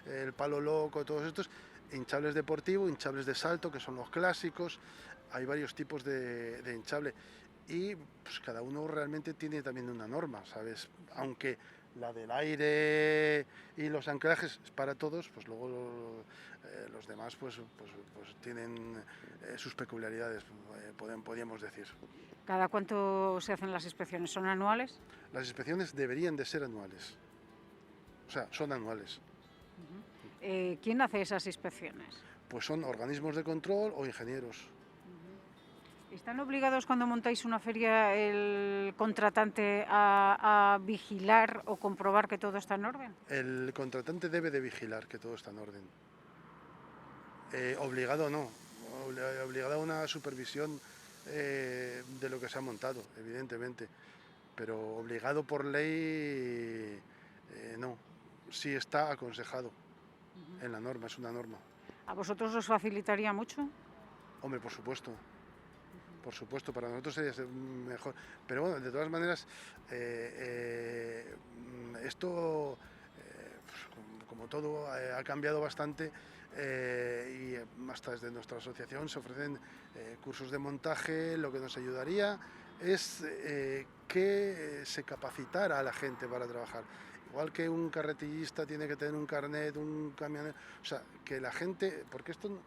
el palo loco, todos estos. Hinchables deportivos, hinchables de salto, que son los clásicos. Hay varios tipos de hinchable y pues, cada uno realmente tiene también una norma, ¿sabes? Aunque la del aire y los anclajes es para todos, pues luego los demás pues tienen sus peculiaridades, podríamos decir. ¿Cada cuánto se hacen las inspecciones? ¿Son anuales? Las inspecciones deberían de ser anuales, o sea, son anuales. ¿Quién hace esas inspecciones? Pues son organismos de control o ingenieros. ¿Están obligados cuando montáis una feria el contratante a vigilar o comprobar que todo está en orden? El contratante debe de vigilar que todo está en orden. Obligado no, obligado a una supervisión de lo que se ha montado, evidentemente, pero obligado por ley no, sí está aconsejado en la norma, es una norma. ¿A vosotros os facilitaría mucho? Hombre, por supuesto, para nosotros sería mejor, pero bueno, de todas maneras, esto, pues, como todo, ha cambiado bastante. Y hasta desde nuestra asociación se ofrecen cursos de montaje. Lo que nos ayudaría es que se capacitara a la gente para trabajar. Igual que un carretillista tiene que tener un carnet, un camionero, o sea, que la gente, porque esto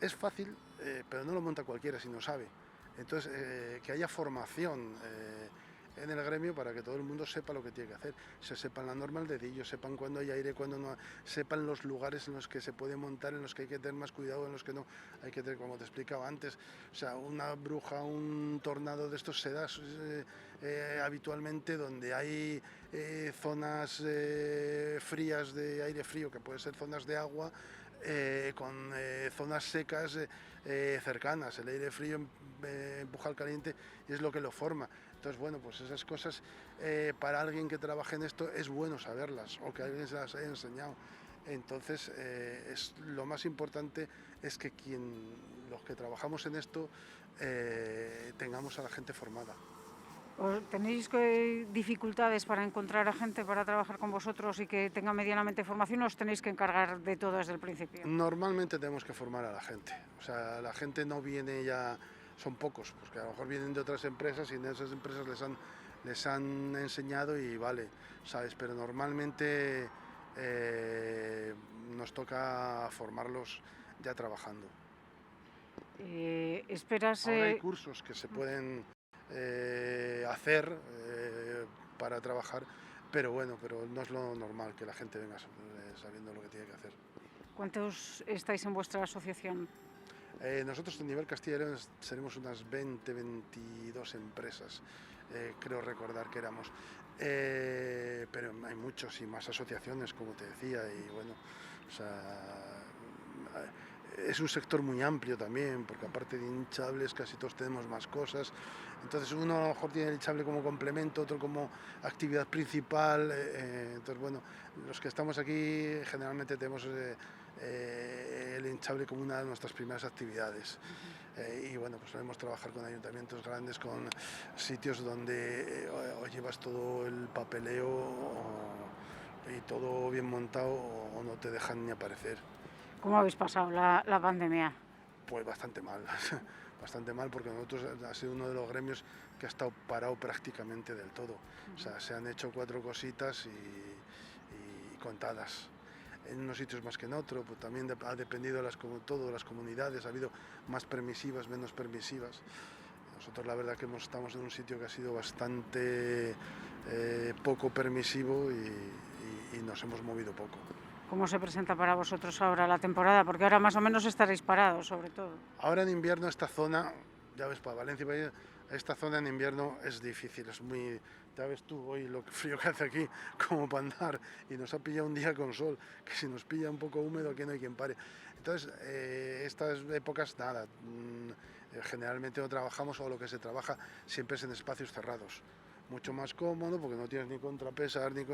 es fácil, pero no lo monta cualquiera si no sabe. Entonces, que haya formación en el gremio para que todo el mundo sepa lo que tiene que hacer, se sepan la norma al dedillo, sepan cuándo hay aire, cuándo no, sepan los lugares en los que se puede montar, en los que hay que tener más cuidado, en los que no hay que tener, como te explicaba antes, o sea, una bruja, un tornado de estos se da habitualmente donde hay zonas frías de aire frío, que pueden ser zonas de agua, con zonas secas cercanas. El aire frío empuja al caliente y es lo que lo forma. Entonces, bueno, pues esas cosas para alguien que trabaje en esto es bueno saberlas o que alguien se las haya enseñado. Entonces, lo más importante es que los que trabajamos en esto tengamos a la gente formada. ¿Tenéis dificultades para encontrar a gente para trabajar con vosotros y que tenga medianamente formación o os tenéis que encargar de todo desde el principio? Normalmente tenemos que formar a la gente. O sea, la gente no viene ya, son pocos, porque a lo mejor vienen de otras empresas y en esas empresas les han enseñado y vale, ¿sabes? Pero normalmente nos toca formarlos ya trabajando. ¿Esperas...? Ahora hay cursos que se pueden hacer para trabajar, pero bueno, pero no es lo normal que la gente venga sabiendo lo que tiene que hacer. ¿Cuántos estáis en vuestra asociación? Nosotros a nivel Castilla y León seremos unas 22 empresas, creo recordar que éramos, pero hay muchos y más asociaciones, como te decía, y bueno, o sea, es un sector muy amplio también, porque aparte de hinchables casi todos tenemos más cosas. Entonces uno a lo mejor tiene el hinchable como complemento, otro como actividad principal. Entonces bueno, los que estamos aquí generalmente tenemos el hinchable como una de nuestras primeras actividades. Y bueno, pues podemos trabajar con ayuntamientos grandes, con sitios donde o llevas todo el papeleo y todo bien montado o no te dejan ni aparecer. ¿Cómo habéis pasado la pandemia? Pues bastante mal, bastante mal, porque nosotros ha sido uno de los gremios que ha estado parado prácticamente del todo. O sea, se han hecho 4 cositas y contadas. En unos sitios más que en otros, pues también ha dependido como todo de las comunidades, ha habido más permisivas, menos permisivas. Nosotros la verdad que estamos en un sitio que ha sido bastante poco permisivo y nos hemos movido poco. ¿Cómo se presenta para vosotros ahora la temporada? Porque ahora más o menos estaréis parados, sobre todo. Ahora en invierno esta zona, ya ves, para Valencia, esta zona en invierno es difícil, es muy... Ya ves tú hoy lo frío que hace aquí, como para andar, y nos ha pillado un día con sol, que si nos pilla un poco húmedo aquí no hay quien pare. Entonces, estas épocas, nada, Generalmente no trabajamos, o lo que se trabaja siempre es en espacios cerrados. Mucho más cómodo porque no tienes ni contrapesas ni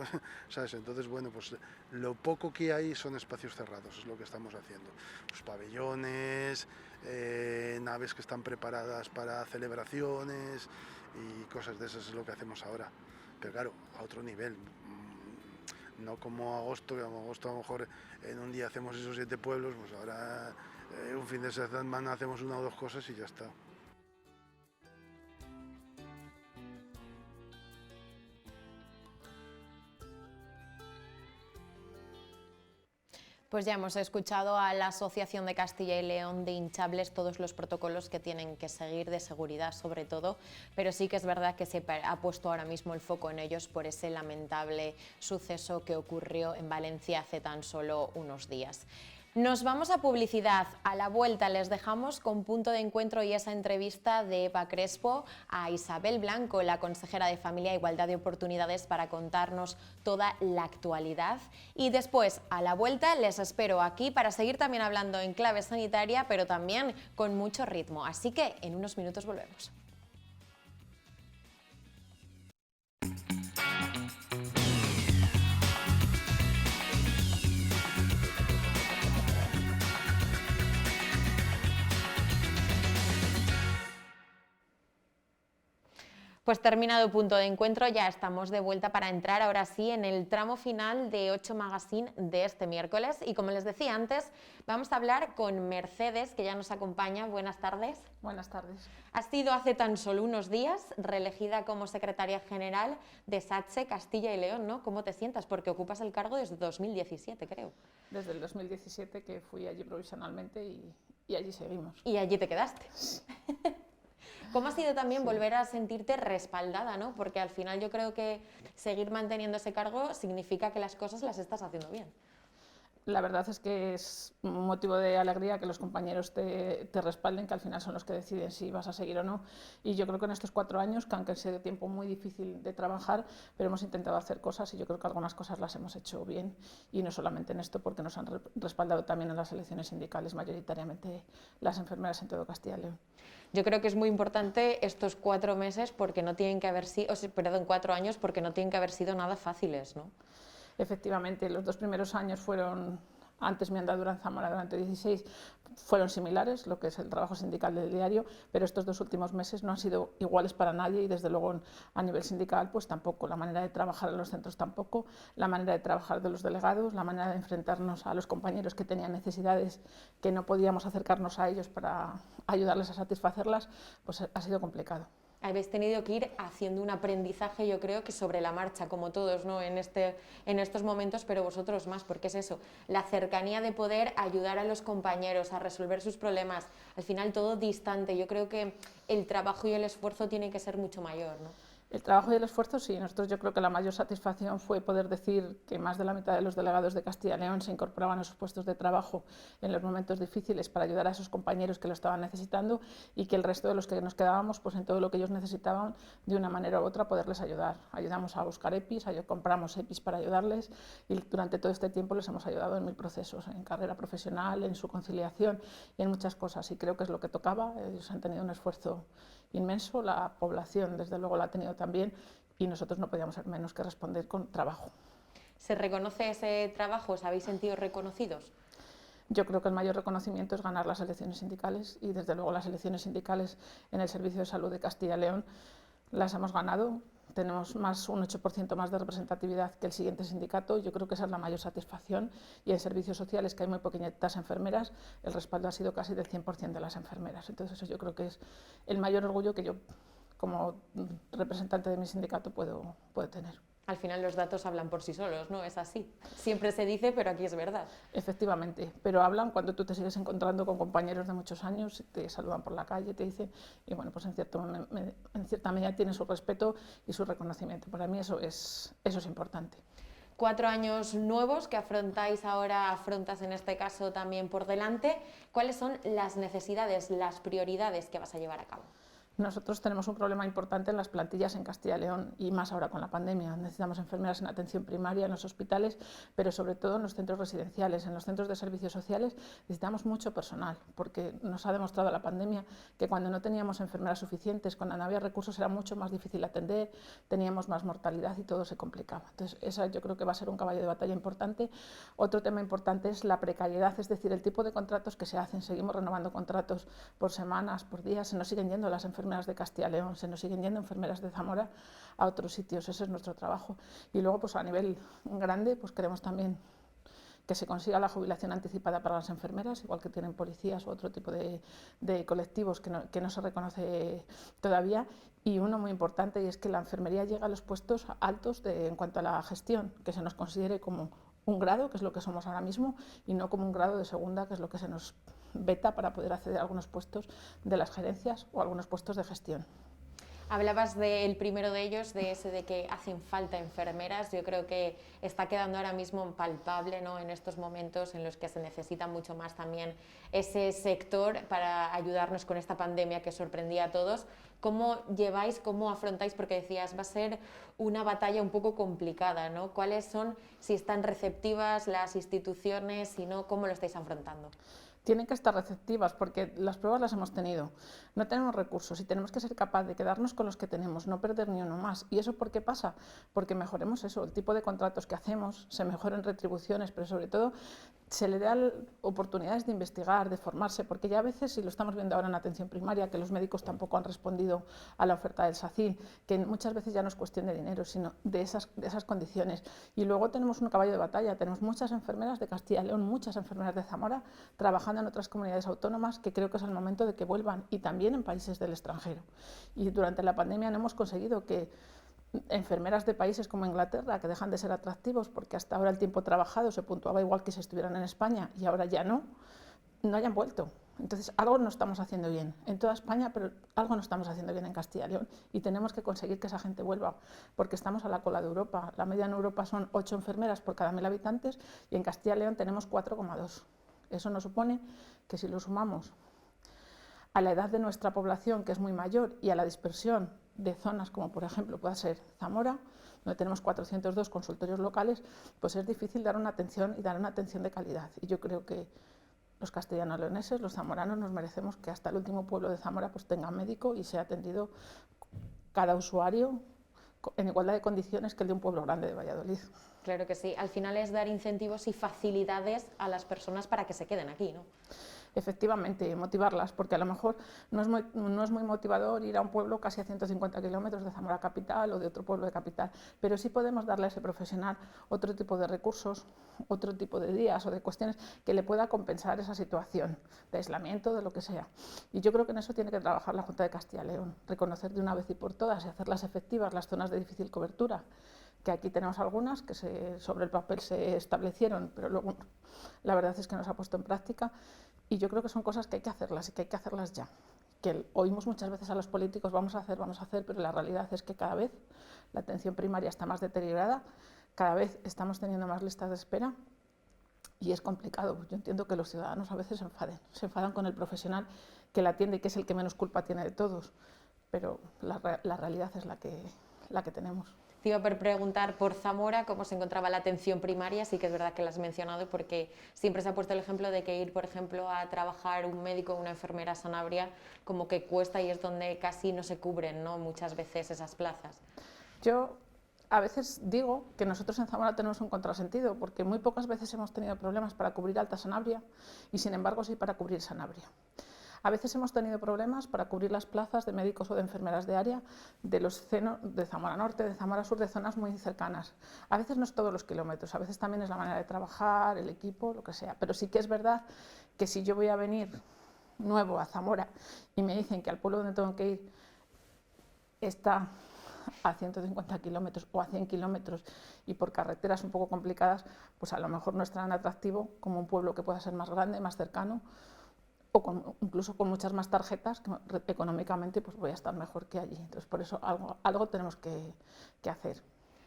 ¿sabes? Entonces, bueno, pues lo poco que hay son espacios cerrados, es lo que estamos haciendo. Pues pabellones, naves que están preparadas para celebraciones y cosas de esas es lo que hacemos ahora. Pero claro, a otro nivel, no como agosto, que agosto a lo mejor en un día hacemos esos 7 pueblos, pues ahora un fin de semana hacemos 1 o 2 cosas y ya está. Pues ya hemos escuchado a la Asociación de Castilla y León de Hinchables todos los protocolos que tienen que seguir de seguridad sobre todo, pero sí que es verdad que se ha puesto ahora mismo el foco en ellos por ese lamentable suceso que ocurrió en Valencia hace tan solo unos días. Nos vamos a publicidad. A la vuelta les dejamos con Punto de Encuentro y esa entrevista de Eva Crespo a Isabel Blanco, la consejera de Familia e Igualdad de Oportunidades, para contarnos toda la actualidad. Y después, a la vuelta, les espero aquí para seguir también hablando en clave sanitaria, pero también con mucho ritmo. Así que en unos minutos volvemos. Pues terminado Punto de Encuentro, ya estamos de vuelta para entrar ahora sí en el tramo final de 8 Magazine de este miércoles. Y como les decía antes, vamos a hablar con Mercedes, que ya nos acompaña. Buenas tardes. Buenas tardes. Has sido hace tan solo unos días reelegida como secretaria general de SATSE Castilla y León, ¿no? ¿Cómo te sientas? Porque ocupas el cargo desde 2017, creo. Desde el 2017, que fui allí provisionalmente y allí seguimos. Y allí te quedaste. ¿Cómo ha sido también volver a sentirte respaldada, ¿no? Porque al final yo creo que seguir manteniendo ese cargo significa que las cosas las estás haciendo bien. La verdad es que es un motivo de alegría que los compañeros te respalden, que al final son los que deciden si vas a seguir o no. Y yo creo que en estos 4 años, que aunque ha sido tiempo muy difícil de trabajar, pero hemos intentado hacer cosas y yo creo que algunas cosas las hemos hecho bien. Y no solamente en esto, porque nos han respaldado también en las elecciones sindicales, mayoritariamente las enfermeras en todo Castilla y León. Yo creo que es muy importante estos 4 meses porque no tienen que haber sido, 4 años porque no tienen que haber sido nada fáciles, ¿no? Efectivamente, los 2 primeros años fueron, antes mi andadura en Zamora durante 16, fueron similares, lo que es el trabajo sindical del diario, pero estos 2 últimos meses no han sido iguales para nadie y desde luego a nivel sindical pues tampoco, la manera de trabajar en los centros tampoco, la manera de trabajar de los delegados, la manera de enfrentarnos a los compañeros que tenían necesidades que no podíamos acercarnos a ellos para ayudarles a satisfacerlas, pues ha sido complicado. Habéis tenido que ir haciendo un aprendizaje, yo creo que sobre la marcha, como todos, ¿no? en estos momentos, pero vosotros más, porque es eso, la cercanía de poder ayudar a los compañeros a resolver sus problemas, al final todo distante. Yo creo que el trabajo y el esfuerzo tienen que ser mucho mayor, ¿no? El trabajo y el esfuerzo, sí. Nosotros yo creo que la mayor satisfacción fue poder decir que más de la mitad de los delegados de Castilla y León se incorporaban a sus puestos de trabajo en los momentos difíciles para ayudar a esos compañeros que lo estaban necesitando y que el resto de los que nos quedábamos, pues en todo lo que ellos necesitaban, de una manera u otra, poderles ayudar. Ayudamos a buscar EPIs, compramos EPIs para ayudarles y durante todo este tiempo les hemos ayudado en 1000 procesos, en carrera profesional, en su conciliación y en muchas cosas. Y creo que es lo que tocaba. Ellos han tenido un esfuerzo inmenso, la población desde luego la ha tenido también y nosotros no podíamos hacer menos que responder con trabajo. ¿Se reconoce ese trabajo? ¿Os habéis sentido reconocidos? Yo creo que el mayor reconocimiento es ganar las elecciones sindicales y desde luego las elecciones sindicales en el Servicio de Salud de Castilla y León las hemos ganado. Tenemos un 8% más de representatividad que el siguiente sindicato. Yo creo que esa es la mayor satisfacción. Y en servicios sociales, que hay muy poquitas enfermeras, el respaldo ha sido casi del 100% de las enfermeras. Entonces eso yo creo que es el mayor orgullo que yo, como representante de mi sindicato, puedo tener. Al final los datos hablan por sí solos, ¿no? Es así. Siempre se dice, pero aquí es verdad. Efectivamente, pero hablan cuando tú te sigues encontrando con compañeros de muchos años, te saludan por la calle, te dicen, y bueno, pues en cierta medida tiene su respeto y su reconocimiento. Para mí eso es importante. 4 años nuevos que afrontas en este caso también por delante. ¿Cuáles son las necesidades, las prioridades que vas a llevar a cabo? Nosotros tenemos un problema importante en las plantillas en Castilla y León y más ahora con la pandemia. Necesitamos enfermeras en atención primaria, en los hospitales, pero sobre todo en los centros residenciales, en los centros de servicios sociales. Necesitamos mucho personal porque nos ha demostrado la pandemia que cuando no teníamos enfermeras suficientes, cuando no había recursos era mucho más difícil atender, teníamos más mortalidad y todo se complicaba. Entonces, esa yo creo que va a ser un caballo de batalla importante. Otro tema importante es la precariedad, es decir, el tipo de contratos que se hacen. Seguimos renovando contratos por semanas, por días, se nos siguen yendo las enfermeras de Castilla y León, se nos siguen yendo enfermeras de Zamora a otros sitios, ese es nuestro trabajo. Y luego, pues a nivel grande, pues queremos también que se consiga la jubilación anticipada para las enfermeras, igual que tienen policías u otro tipo de colectivos que no se reconoce todavía. Y uno muy importante, y es que la enfermería llega a los puestos altos en cuanto a la gestión, que se nos considere como un grado, que es lo que somos ahora mismo, y no como un grado de segunda, que es lo que se nos veta para poder acceder a algunos puestos de las gerencias o algunos puestos de gestión. Hablabas del primero de ellos, de ese de que hacen falta enfermeras. Yo creo que está quedando ahora mismo palpable, ¿no?, en estos momentos en los que se necesita mucho más también ese sector para ayudarnos con esta pandemia que sorprendía a todos. ¿Cómo lleváis, cómo afrontáis? Porque decías, va a ser una batalla un poco complicada, ¿no? ¿Cuáles son, si están receptivas las instituciones, si no, cómo lo estáis afrontando? Tienen que estar receptivas porque las pruebas las hemos tenido. No tenemos recursos y tenemos que ser capaces de quedarnos con los que tenemos, no perder ni uno más. ¿Y eso por qué pasa? Porque mejoremos eso, el tipo de contratos que hacemos, se mejoren retribuciones, pero sobre todo se le dan oportunidades de investigar, de formarse, porque ya a veces, y lo estamos viendo ahora en atención primaria, que los médicos tampoco han respondido a la oferta del SACIL, que muchas veces ya no es cuestión de dinero, sino de esas condiciones. Y luego tenemos un caballo de batalla, tenemos muchas enfermeras de Castilla y León, muchas enfermeras de Zamora, trabajando en otras comunidades autónomas, que creo que es el momento de que vuelvan, y también en países del extranjero. Y durante la pandemia no hemos conseguido que enfermeras de países como Inglaterra, que dejan de ser atractivos porque hasta ahora el tiempo trabajado se puntuaba igual que si estuvieran en España y ahora ya no hayan vuelto. Entonces, algo no estamos haciendo bien en toda España, pero algo no estamos haciendo bien en Castilla y León y tenemos que conseguir que esa gente vuelva, porque estamos a la cola de Europa. La media en Europa son 8 enfermeras por cada 1000 habitantes y en Castilla y León tenemos 4,2. Eso nos supone que si lo sumamos a la edad de nuestra población, que es muy mayor, y a la dispersión de zonas como por ejemplo pueda ser Zamora, donde tenemos 402 consultorios locales, pues es difícil dar una atención y dar una atención de calidad. Y yo creo que los castellano-leoneses, los zamoranos, nos merecemos que hasta el último pueblo de Zamora pues tenga médico y sea atendido cada usuario en igualdad de condiciones que el de un pueblo grande de Valladolid. Claro que sí, al final es dar incentivos y facilidades a las personas para que se queden aquí, ¿no? Efectivamente, motivarlas, porque a lo mejor no es muy motivador ir a un pueblo casi a 150 kilómetros de Zamora capital o de otro pueblo de capital, pero sí podemos darle a ese profesional otro tipo de recursos, otro tipo de días o de cuestiones que le pueda compensar esa situación de aislamiento, de lo que sea. Y yo creo que en eso tiene que trabajar la Junta de Castilla y León, reconocer de una vez y por todas y hacerlas efectivas las zonas de difícil cobertura, que aquí tenemos algunas que sobre el papel se establecieron, pero luego la verdad es que no se ha puesto en práctica. Y yo creo que son cosas que hay que hacerlas y que hay que hacerlas ya. Que oímos muchas veces a los políticos, vamos a hacer, pero la realidad es que cada vez la atención primaria está más deteriorada, cada vez estamos teniendo más listas de espera y es complicado. Yo entiendo que los ciudadanos a veces se enfadan con el profesional que la atiende y que es el que menos culpa tiene de todos, pero la realidad es la que tenemos. Te iba a preguntar por Zamora cómo se encontraba la atención primaria, sí que es verdad que la has mencionado porque siempre se ha puesto el ejemplo de que ir, por ejemplo, a trabajar un médico o una enfermera a Sanabria como que cuesta y es donde casi no se cubren, ¿no?, muchas veces esas plazas. Yo a veces digo que nosotros en Zamora tenemos un contrasentido porque muy pocas veces hemos tenido problemas para cubrir Alta Sanabria y sin embargo sí para cubrir Sanabria. A veces hemos tenido problemas para cubrir las plazas de médicos o de enfermeras de área de Zamora Norte, de Zamora Sur, de zonas muy cercanas. A veces no es todos los kilómetros, a veces también es la manera de trabajar, el equipo, lo que sea. Pero sí que es verdad que si yo voy a venir nuevo a Zamora y me dicen que al pueblo donde tengo que ir está a 150 kilómetros o a 100 kilómetros y por carreteras un poco complicadas, pues a lo mejor no es tan atractivo como un pueblo que pueda ser más grande, más cercano, o incluso con muchas más tarjetas, que económicamente pues voy a estar mejor que allí. Entonces, por eso algo tenemos que hacer.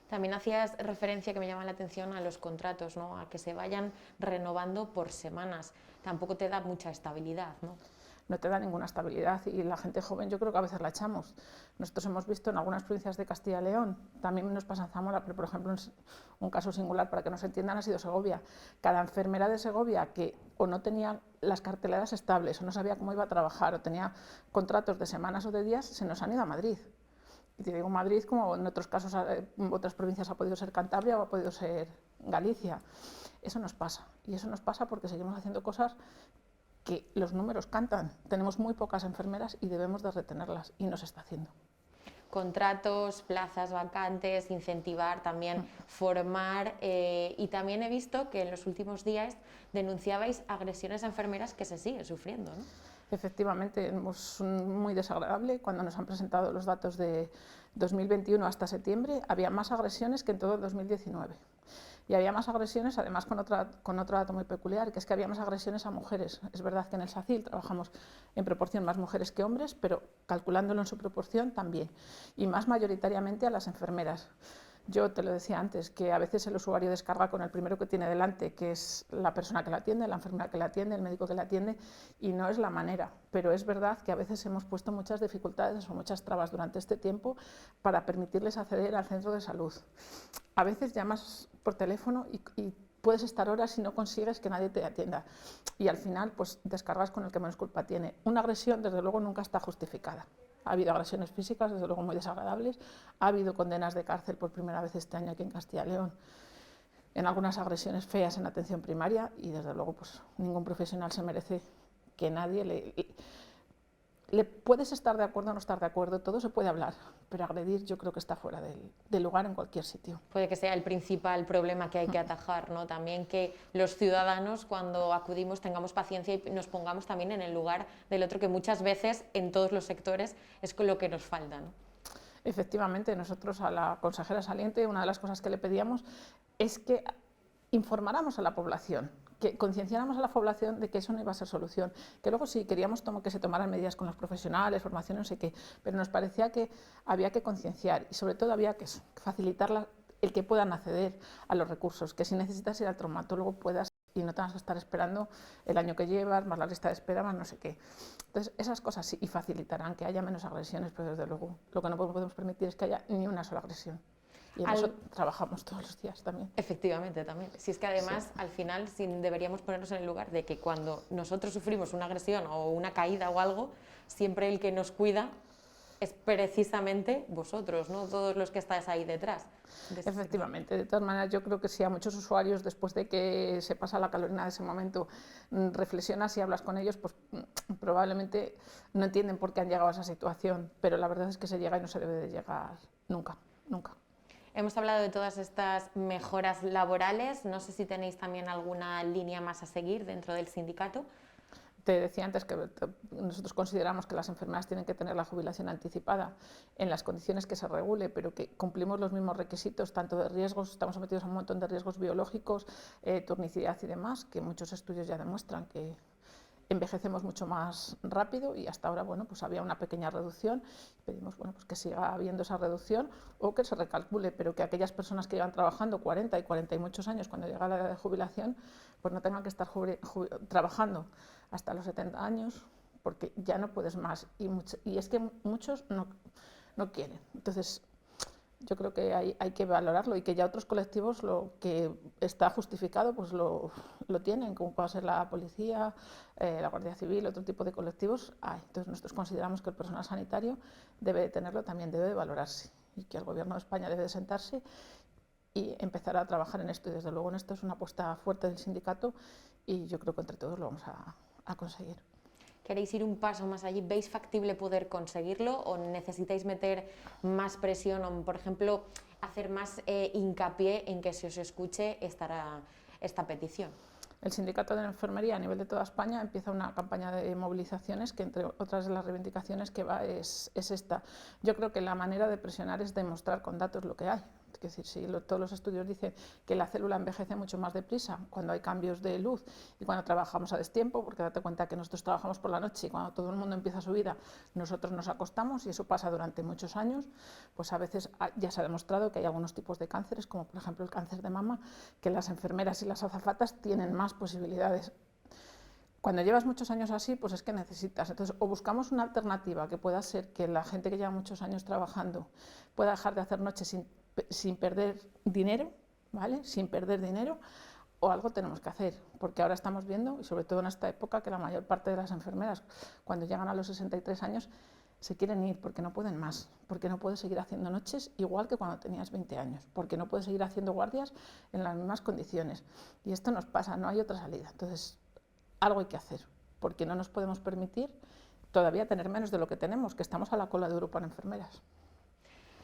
También hacías referencia, que me llama la atención, a los contratos, ¿no?, a que se vayan renovando por semanas. Tampoco te da mucha estabilidad, ¿no? no te da ninguna estabilidad y la gente joven yo creo que a veces la echamos. Nosotros hemos visto en algunas provincias de Castilla y León, también nos pasa en Zamora, pero por ejemplo un caso singular para que nos entiendan ha sido Segovia. Cada enfermera de Segovia que o no tenía las carteleras estables o no sabía cómo iba a trabajar o tenía contratos de semanas o de días, se nos han ido a Madrid. Y te digo Madrid como en otros casos, en otras provincias ha podido ser Cantabria o ha podido ser Galicia. Eso nos pasa y eso nos pasa porque seguimos haciendo cosas que los números cantan. Tenemos muy pocas enfermeras y debemos de retenerlas y no se está haciendo. Contratos, plazas vacantes, incentivar, también formar y también he visto que en los últimos días denunciabais agresiones a enfermeras que se siguen sufriendo, ¿no? Efectivamente, es muy desagradable. Cuando nos han presentado los datos de 2021 hasta septiembre, había más agresiones que en todo el 2019. Y había más agresiones, además con otro dato muy peculiar, que es que había más agresiones a mujeres. Es verdad que en el SACIL trabajamos en proporción más mujeres que hombres, pero calculándolo en su proporción también. Y más mayoritariamente a las enfermeras. Yo te lo decía antes, que a veces el usuario descarga con el primero que tiene delante, que es la persona que la atiende, la enfermera que la atiende, el médico que la atiende, y no es la manera. Pero es verdad que a veces hemos puesto muchas dificultades o muchas trabas durante este tiempo para permitirles acceder al centro de salud. A veces llamas por teléfono y puedes estar horas y no consigues que nadie te atienda. Y al final pues descargas con el que menos culpa tiene. Una agresión desde luego nunca está justificada. Ha habido agresiones físicas, desde luego muy desagradables, ha habido condenas de cárcel por primera vez este año aquí en Castilla y León, en algunas agresiones feas en atención primaria y desde luego pues ningún profesional se merece que nadie le puedes estar de acuerdo o no estar de acuerdo, todo se puede hablar, pero agredir yo creo que está fuera del lugar en cualquier sitio. Puede que sea el principal problema que hay que atajar, ¿no? También que los ciudadanos cuando acudimos tengamos paciencia y nos pongamos también en el lugar del otro, que muchas veces en todos los sectores es con lo que nos falta, ¿no? Efectivamente, nosotros a la consejera saliente una de las cosas que le pedíamos es que informáramos a la población, que concienciáramos a la población de que eso no iba a ser solución, que luego sí queríamos que se tomaran medidas con los profesionales, formación, no sé qué, pero nos parecía que había que concienciar y sobre todo había que facilitar el que puedan acceder a los recursos, que si necesitas ir al traumatólogo puedas y no tengas que estar esperando el año que llevas, más la lista de espera, más no sé qué. Entonces esas cosas sí y facilitarán que haya menos agresiones, pero desde luego lo que no podemos permitir es que haya ni una sola agresión. Y en eso trabajamos todos los días también. Efectivamente, también. Si es que además, al final, deberíamos ponernos en el lugar de que cuando nosotros sufrimos una agresión o una caída o algo, siempre el que nos cuida es precisamente vosotros, ¿no? Todos los que estáis ahí detrás. Efectivamente, de todas maneras yo creo que si a muchos usuarios después de que se pasa la calorina de ese momento reflexionas y hablas con ellos, pues probablemente no entienden por qué han llegado a esa situación, pero la verdad es que se llega y no se debe de llegar nunca, nunca. Hemos hablado de todas estas mejoras laborales, no sé si tenéis también alguna línea más a seguir dentro del sindicato. Te decía antes que nosotros consideramos que las enfermeras tienen que tener la jubilación anticipada en las condiciones que se regule, pero que cumplimos los mismos requisitos, tanto de riesgos, estamos sometidos a un montón de riesgos biológicos, turnicidad y demás, que muchos estudios ya demuestran que envejecemos mucho más rápido y hasta ahora bueno, pues había una pequeña reducción. Pedimos bueno, pues que siga habiendo esa reducción o que se recalcule, pero que aquellas personas que llevan trabajando 40 y muchos años cuando llega la edad de jubilación, pues no tengan que estar trabajando hasta los 70 años porque ya no puedes más y es que muchos no quieren. Entonces yo creo que hay que valorarlo y que ya otros colectivos lo que está justificado pues lo tienen, como puede ser la policía, la Guardia Civil, otro tipo de colectivos hay. Entonces nosotros consideramos que el personal sanitario debe de tenerlo, también debe de valorarse y que el Gobierno de España debe de sentarse y empezar a trabajar en esto y desde luego en esto es una apuesta fuerte del sindicato y yo creo que entre todos lo vamos a conseguir. ¿Queréis ir un paso más allí? ¿Veis factible poder conseguirlo o necesitáis meter más presión o, por ejemplo, hacer más hincapié en que se os escuche esta petición? El Sindicato de la Enfermería a nivel de toda España empieza una campaña de movilizaciones que entre otras de las reivindicaciones que va es esta. Yo creo que la manera de presionar es demostrar con datos lo que hay. Es decir, si todos los estudios dicen que la célula envejece mucho más deprisa cuando hay cambios de luz y cuando trabajamos a destiempo, porque date cuenta que nosotros trabajamos por la noche y cuando todo el mundo empieza su vida nosotros nos acostamos y eso pasa durante muchos años, pues a veces ya se ha demostrado que hay algunos tipos de cánceres, como por ejemplo el cáncer de mama, que las enfermeras y las azafatas tienen más posibilidades. Cuando llevas muchos años así, pues es que necesitas. Entonces, o buscamos una alternativa que pueda ser que la gente que lleva muchos años trabajando pueda dejar de hacer noches sin perder dinero, ¿vale? Sin perder dinero, o algo tenemos que hacer, porque ahora estamos viendo, y sobre todo en esta época, que la mayor parte de las enfermeras, cuando llegan a los 63 años, se quieren ir porque no pueden más, porque no puedes seguir haciendo noches igual que cuando tenías 20 años, porque no puedes seguir haciendo guardias en las mismas condiciones. Y esto nos pasa, no hay otra salida. Entonces, algo hay que hacer, porque no nos podemos permitir todavía tener menos de lo que tenemos, que estamos a la cola de Europa en enfermeras.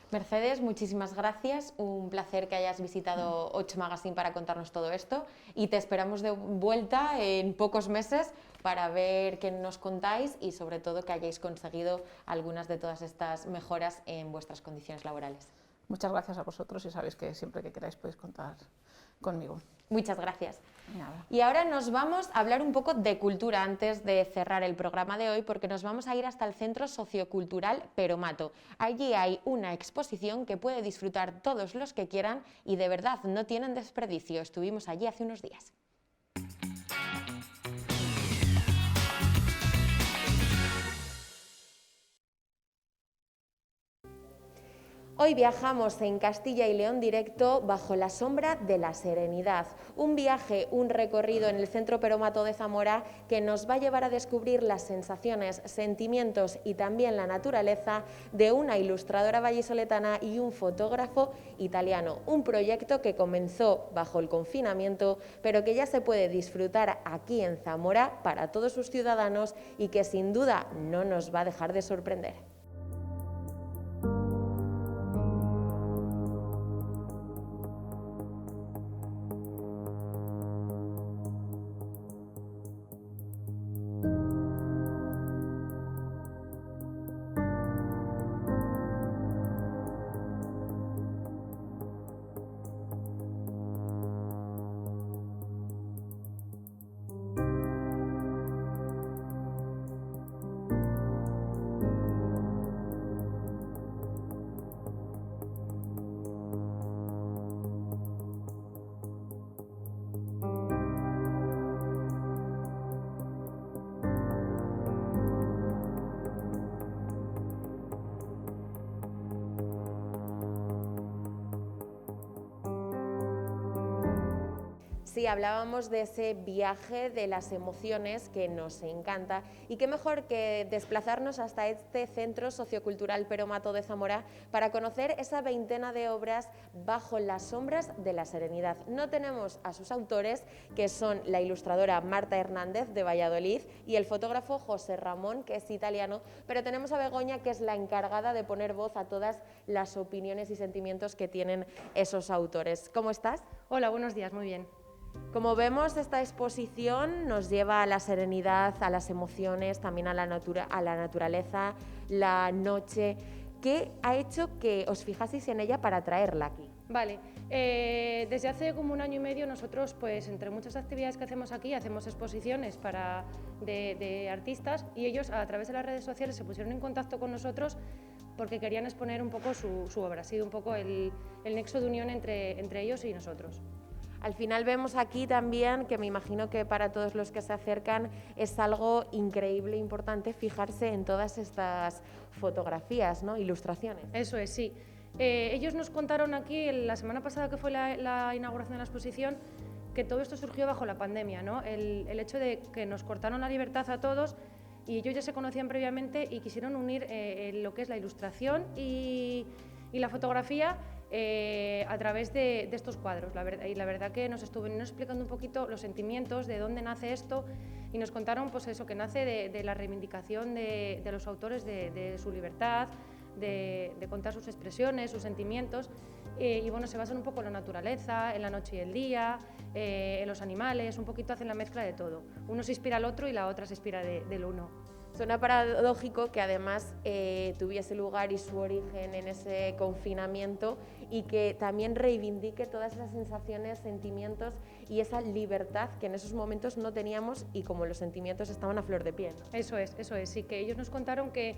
Mercedes, muchísimas gracias, un placer que hayas visitado 8 Magazine para contarnos todo esto y te esperamos de vuelta en pocos meses para ver qué nos contáis y sobre todo que hayáis conseguido algunas de todas estas mejoras en vuestras condiciones laborales. Muchas gracias a vosotros y sabéis que siempre que queráis podéis contar conmigo. Muchas gracias. Nada. Y ahora nos vamos a hablar un poco de cultura antes de cerrar el programa de hoy, porque nos vamos a ir hasta el Centro Sociocultural Peromato. Allí hay una exposición que puede disfrutar todos los que quieran y de verdad no tienen desperdicio. Estuvimos allí hace unos días. Hoy viajamos en Castilla y León directo bajo la sombra de la Serenidad. Un viaje, un recorrido en el Centro Peromato de Zamora que nos va a llevar a descubrir las sensaciones, sentimientos y también la naturaleza de una ilustradora vallisoletana y un fotógrafo italiano. Un proyecto que comenzó bajo el confinamiento, pero que ya se puede disfrutar aquí en Zamora para todos sus ciudadanos y que sin duda no nos va a dejar de sorprender. Sí, hablábamos de ese viaje de las emociones que nos encanta y qué mejor que desplazarnos hasta este Centro Sociocultural Peromato de Zamora para conocer esa veintena de obras bajo las sombras de la Serenidad. No tenemos a sus autores, que son la ilustradora Marta Hernández de Valladolid y el fotógrafo José Ramón, que es italiano, pero tenemos a Begoña, que es la encargada de poner voz a todas las opiniones y sentimientos que tienen esos autores. ¿Cómo estás? Hola, buenos días, muy bien. Como vemos, esta exposición nos lleva a la serenidad, a las emociones, también a la naturaleza, la noche. ¿Qué ha hecho que os fijaseis en ella para traerla aquí? Vale, desde hace como 1 año y medio nosotros, pues entre muchas actividades que hacemos aquí, hacemos exposiciones de artistas y ellos a través de las redes sociales se pusieron en contacto con nosotros porque querían exponer un poco su obra, ha sido un poco el nexo de unión entre ellos y nosotros. Al final vemos aquí también, que me imagino que para todos los que se acercan es algo increíble, importante, fijarse en todas estas fotografías, ¿no? Ilustraciones. Eso es, sí. Ellos nos contaron aquí, la semana pasada que fue la inauguración de la exposición, que todo esto surgió bajo la pandemia, ¿no? El hecho de que nos cortaron la libertad a todos y ellos ya se conocían previamente y quisieron unir lo que es la ilustración y la fotografía a través de estos cuadros. La verdad que nos estuvieron explicando un poquito los sentimientos, de dónde nace esto, y nos contaron pues eso, que nace de la reivindicación de los autores de su libertad, de contar sus expresiones, sus sentimientos, y bueno, se basan un poco en la naturaleza, en la noche y el día, en los animales, un poquito hacen la mezcla de todo. Uno se inspira al otro y la otra se inspira del uno. Suena paradójico que además tuviese lugar y su origen en ese confinamiento y que también reivindique todas esas sensaciones, sentimientos y esa libertad que en esos momentos no teníamos y como los sentimientos estaban a flor de piel, ¿no? Eso es, sí, que ellos nos contaron que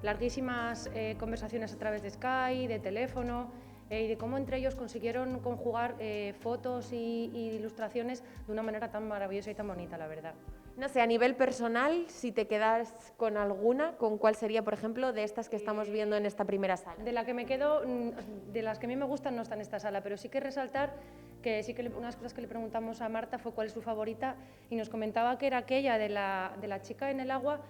larguísimas conversaciones a través de Skype, de teléfono, y de cómo entre ellos consiguieron conjugar fotos y ilustraciones de una manera tan maravillosa y tan bonita, la verdad. No sé, a nivel personal, si te quedas con alguna, ¿con cuál sería, por ejemplo, de estas que estamos viendo en esta primera sala? De la que me quedo, de las que a mí me gustan no está en esta sala, pero sí que resaltar que sí que una de las cosas que le preguntamos a Marta fue cuál es su favorita y nos comentaba que era aquella de la chica en el agua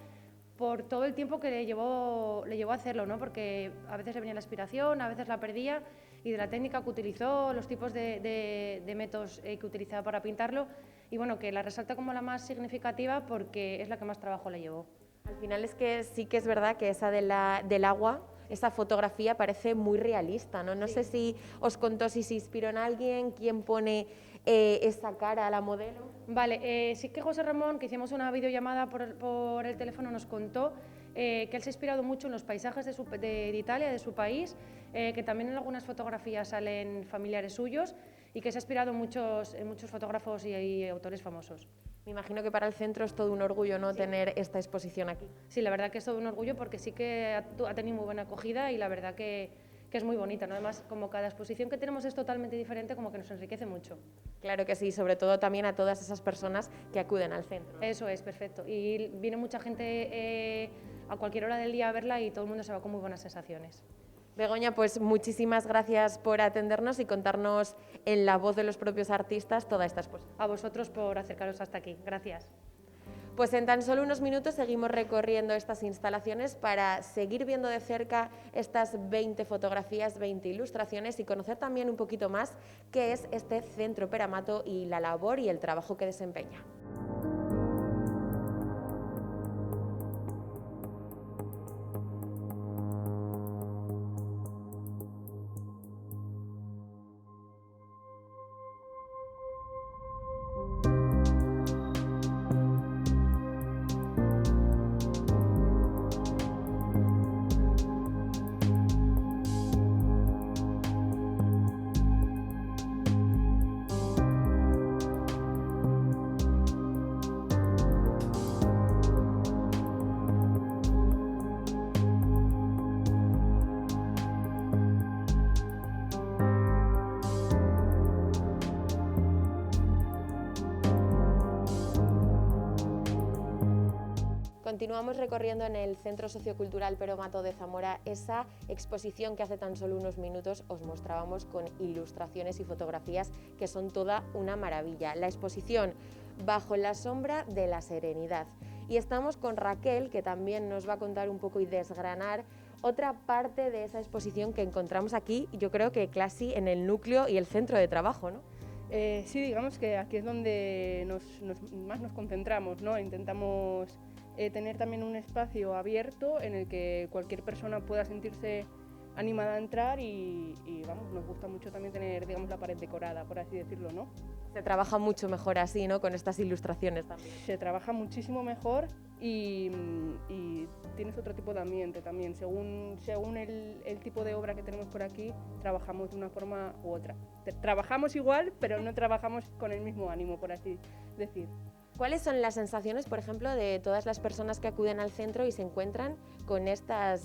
por todo el tiempo que le llevó a hacerlo, ¿no? Porque a veces le venía la inspiración, a veces la perdía, y de la técnica que utilizó, los tipos de métodos que utilizaba para pintarlo, y bueno, que la resalta como la más significativa porque es la que más trabajo le llevó. Al final es que sí que es verdad que esa del agua, esa fotografía parece muy realista, ¿no? No sé si os contó si se inspiró en alguien, quién pone esa cara a la modelo. Vale, sí que José Ramón, que hicimos una videollamada por el teléfono, nos contó que él se ha inspirado mucho en los paisajes de Italia, de su país, que también en algunas fotografías salen familiares suyos y que se ha inspirado en muchos fotógrafos y autores famosos. Me imagino que para el centro es todo un orgullo, ¿no?, tener esta exposición aquí. Sí, la verdad que es todo un orgullo porque sí que ha tenido muy buena acogida y la verdad que es muy bonita, ¿no? Además, como cada exposición que tenemos es totalmente diferente, como que nos enriquece mucho. Claro que sí, sobre todo también a todas esas personas que acuden al centro, ¿no? Eso es, perfecto. Y viene mucha gente a cualquier hora del día a verla y todo el mundo se va con muy buenas sensaciones. Begoña, pues muchísimas gracias por atendernos y contarnos en la voz de los propios artistas toda esta exposición. A vosotros por acercaros hasta aquí. Gracias. Pues en tan solo unos minutos seguimos recorriendo estas instalaciones para seguir viendo de cerca estas 20 fotografías, 20 ilustraciones y conocer también un poquito más qué es este Centro Peramato y la labor y el trabajo que desempeña. Continuamos recorriendo en el Centro Sociocultural Peramato de Zamora esa exposición que hace tan solo unos minutos os mostrábamos con ilustraciones y fotografías que son toda una maravilla. La exposición Bajo la sombra de la serenidad. Y estamos con Raquel, que también nos va a contar un poco y desgranar otra parte de esa exposición que encontramos aquí, yo creo que casi en el núcleo y el centro de trabajo, ¿no? Sí, digamos que aquí es donde más nos concentramos, ¿no? Intentamos tener también un espacio abierto en el que cualquier persona pueda sentirse animada a entrar y vamos, nos gusta mucho también tener, digamos, la pared decorada, por así decirlo, ¿no? Se trabaja mucho mejor así, ¿no?, con estas ilustraciones también. Se trabaja muchísimo mejor y tienes otro tipo de ambiente también. Según el tipo de obra que tenemos por aquí, trabajamos de una forma u otra. Trabajamos igual, pero no trabajamos con el mismo ánimo, por así decir. ¿Cuáles son las sensaciones, por ejemplo, de todas las personas que acuden al centro y se encuentran con esta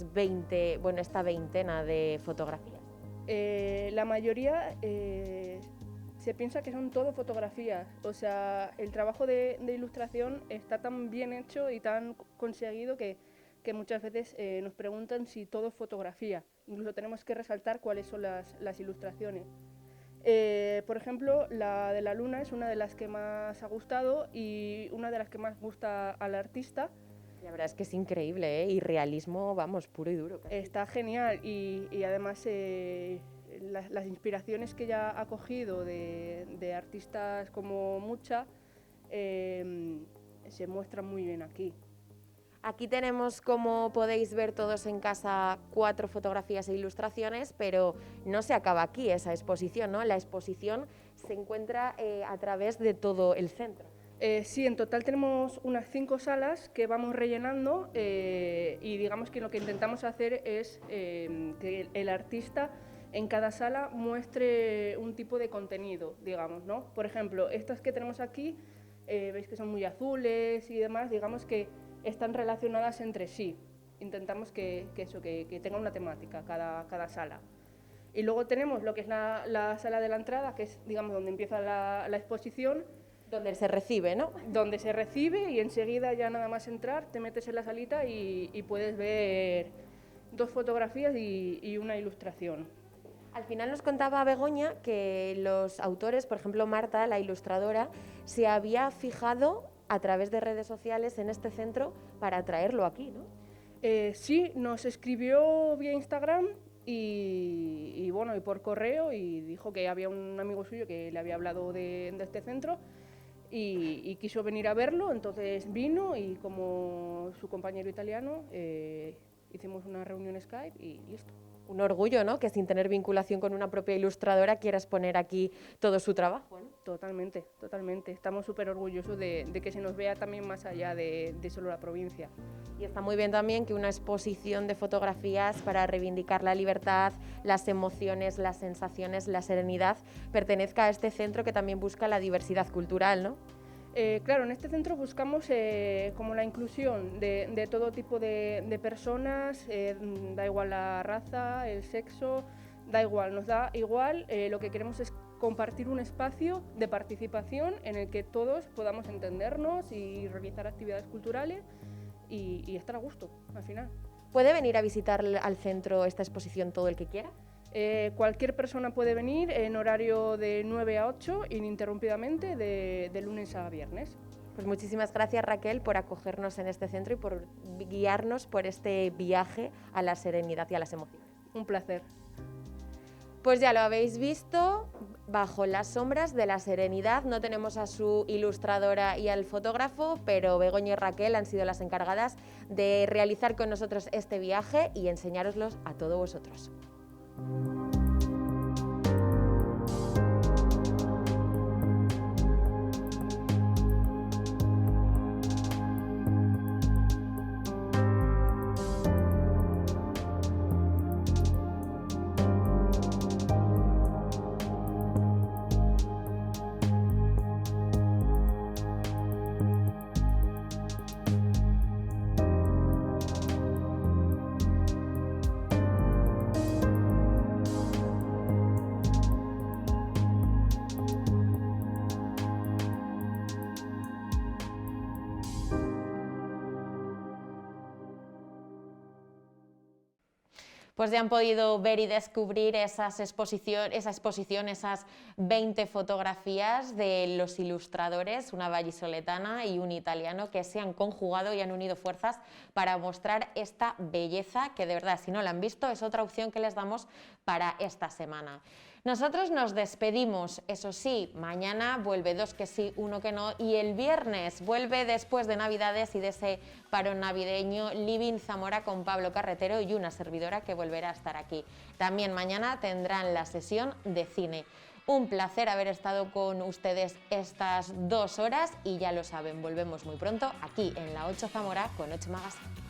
veintena de fotografías? La mayoría se piensa que son todo fotografías, o sea, el trabajo de ilustración está tan bien hecho y tan conseguido que muchas veces nos preguntan si todo es fotografía. Incluso tenemos que resaltar cuáles son las ilustraciones. Por ejemplo, la de la luna es una de las que más ha gustado y una de las que más gusta al artista. La verdad es que es increíble, ¿eh? Y realismo, vamos, puro y duro. Casi. Está genial y además las inspiraciones que ella ha cogido de artistas como Mucha se muestran muy bien aquí. Aquí tenemos, como podéis ver todos en casa, 4 fotografías e ilustraciones, pero no se acaba aquí esa exposición, ¿no? La exposición se encuentra a través de todo el centro. Sí, en total tenemos unas 5 salas que vamos rellenando y digamos que lo que intentamos hacer es que el artista en cada sala muestre un tipo de contenido, digamos, ¿no? Por ejemplo, estas que tenemos aquí, veis que son muy azules y demás, digamos que están relacionadas entre sí. Intentamos que tenga una temática cada sala. Y luego tenemos lo que es la sala de la entrada, que es, digamos, donde empieza la exposición, Donde se recibe, ¿no? Donde se recibe y enseguida ya nada más entrar te metes en la salita y puedes ver 2 fotografías y una ilustración. Al final nos contaba Begoña que los autores, por ejemplo Marta, la ilustradora, se había fijado a través de redes sociales en este centro para traerlo aquí, ¿no? Sí, nos escribió vía Instagram y por correo y dijo que había un amigo suyo que le había hablado de este centro y quiso venir a verlo, entonces vino y como su compañero italiano hicimos una reunión Skype y listo. Un orgullo, ¿no? Que sin tener vinculación con una propia ilustradora quieras poner aquí todo su trabajo, ¿no? Totalmente, totalmente. Estamos súper orgullosos de que se nos vea también más allá de solo la provincia. Y está muy bien también que una exposición de fotografías para reivindicar la libertad, las emociones, las sensaciones, la serenidad, pertenezca a este centro que también busca la diversidad cultural, ¿no? Claro, en este centro buscamos como la inclusión de todo tipo de personas, da igual la raza, el sexo, da igual, nos da igual, lo que queremos es compartir un espacio de participación en el que todos podamos entendernos y realizar actividades culturales y estar a gusto al final. ¿Puede venir a visitar al centro esta exposición todo el que quiera? Cualquier persona puede venir en horario de 9 a 8 ininterrumpidamente de lunes a viernes. Pues muchísimas gracias Raquel por acogernos en este centro y por guiarnos por este viaje a la serenidad y a las emociones. Un placer. Pues ya lo habéis visto, bajo las sombras de la serenidad no tenemos a su ilustradora y al fotógrafo, pero Begoña y Raquel han sido las encargadas de realizar con nosotros este viaje y enseñároslos a todos vosotros. Pues ya han podido ver y descubrir esa exposición, esas 20 fotografías de los ilustradores, una vallisoletana y un italiano, que se han conjugado y han unido fuerzas para mostrar esta belleza que de verdad, si no la han visto, es otra opción que les damos para esta semana. Nosotros nos despedimos, eso sí, mañana vuelve 2 que sí, 1 que no, y el viernes vuelve después de Navidades y de ese parón navideño Living Zamora con Pablo Carretero y una servidora que volverá a estar aquí. También mañana tendrán la sesión de cine. Un placer haber estado con ustedes estas 2 horas y ya lo saben, volvemos muy pronto aquí en la 8 Zamora con 8 Magazine.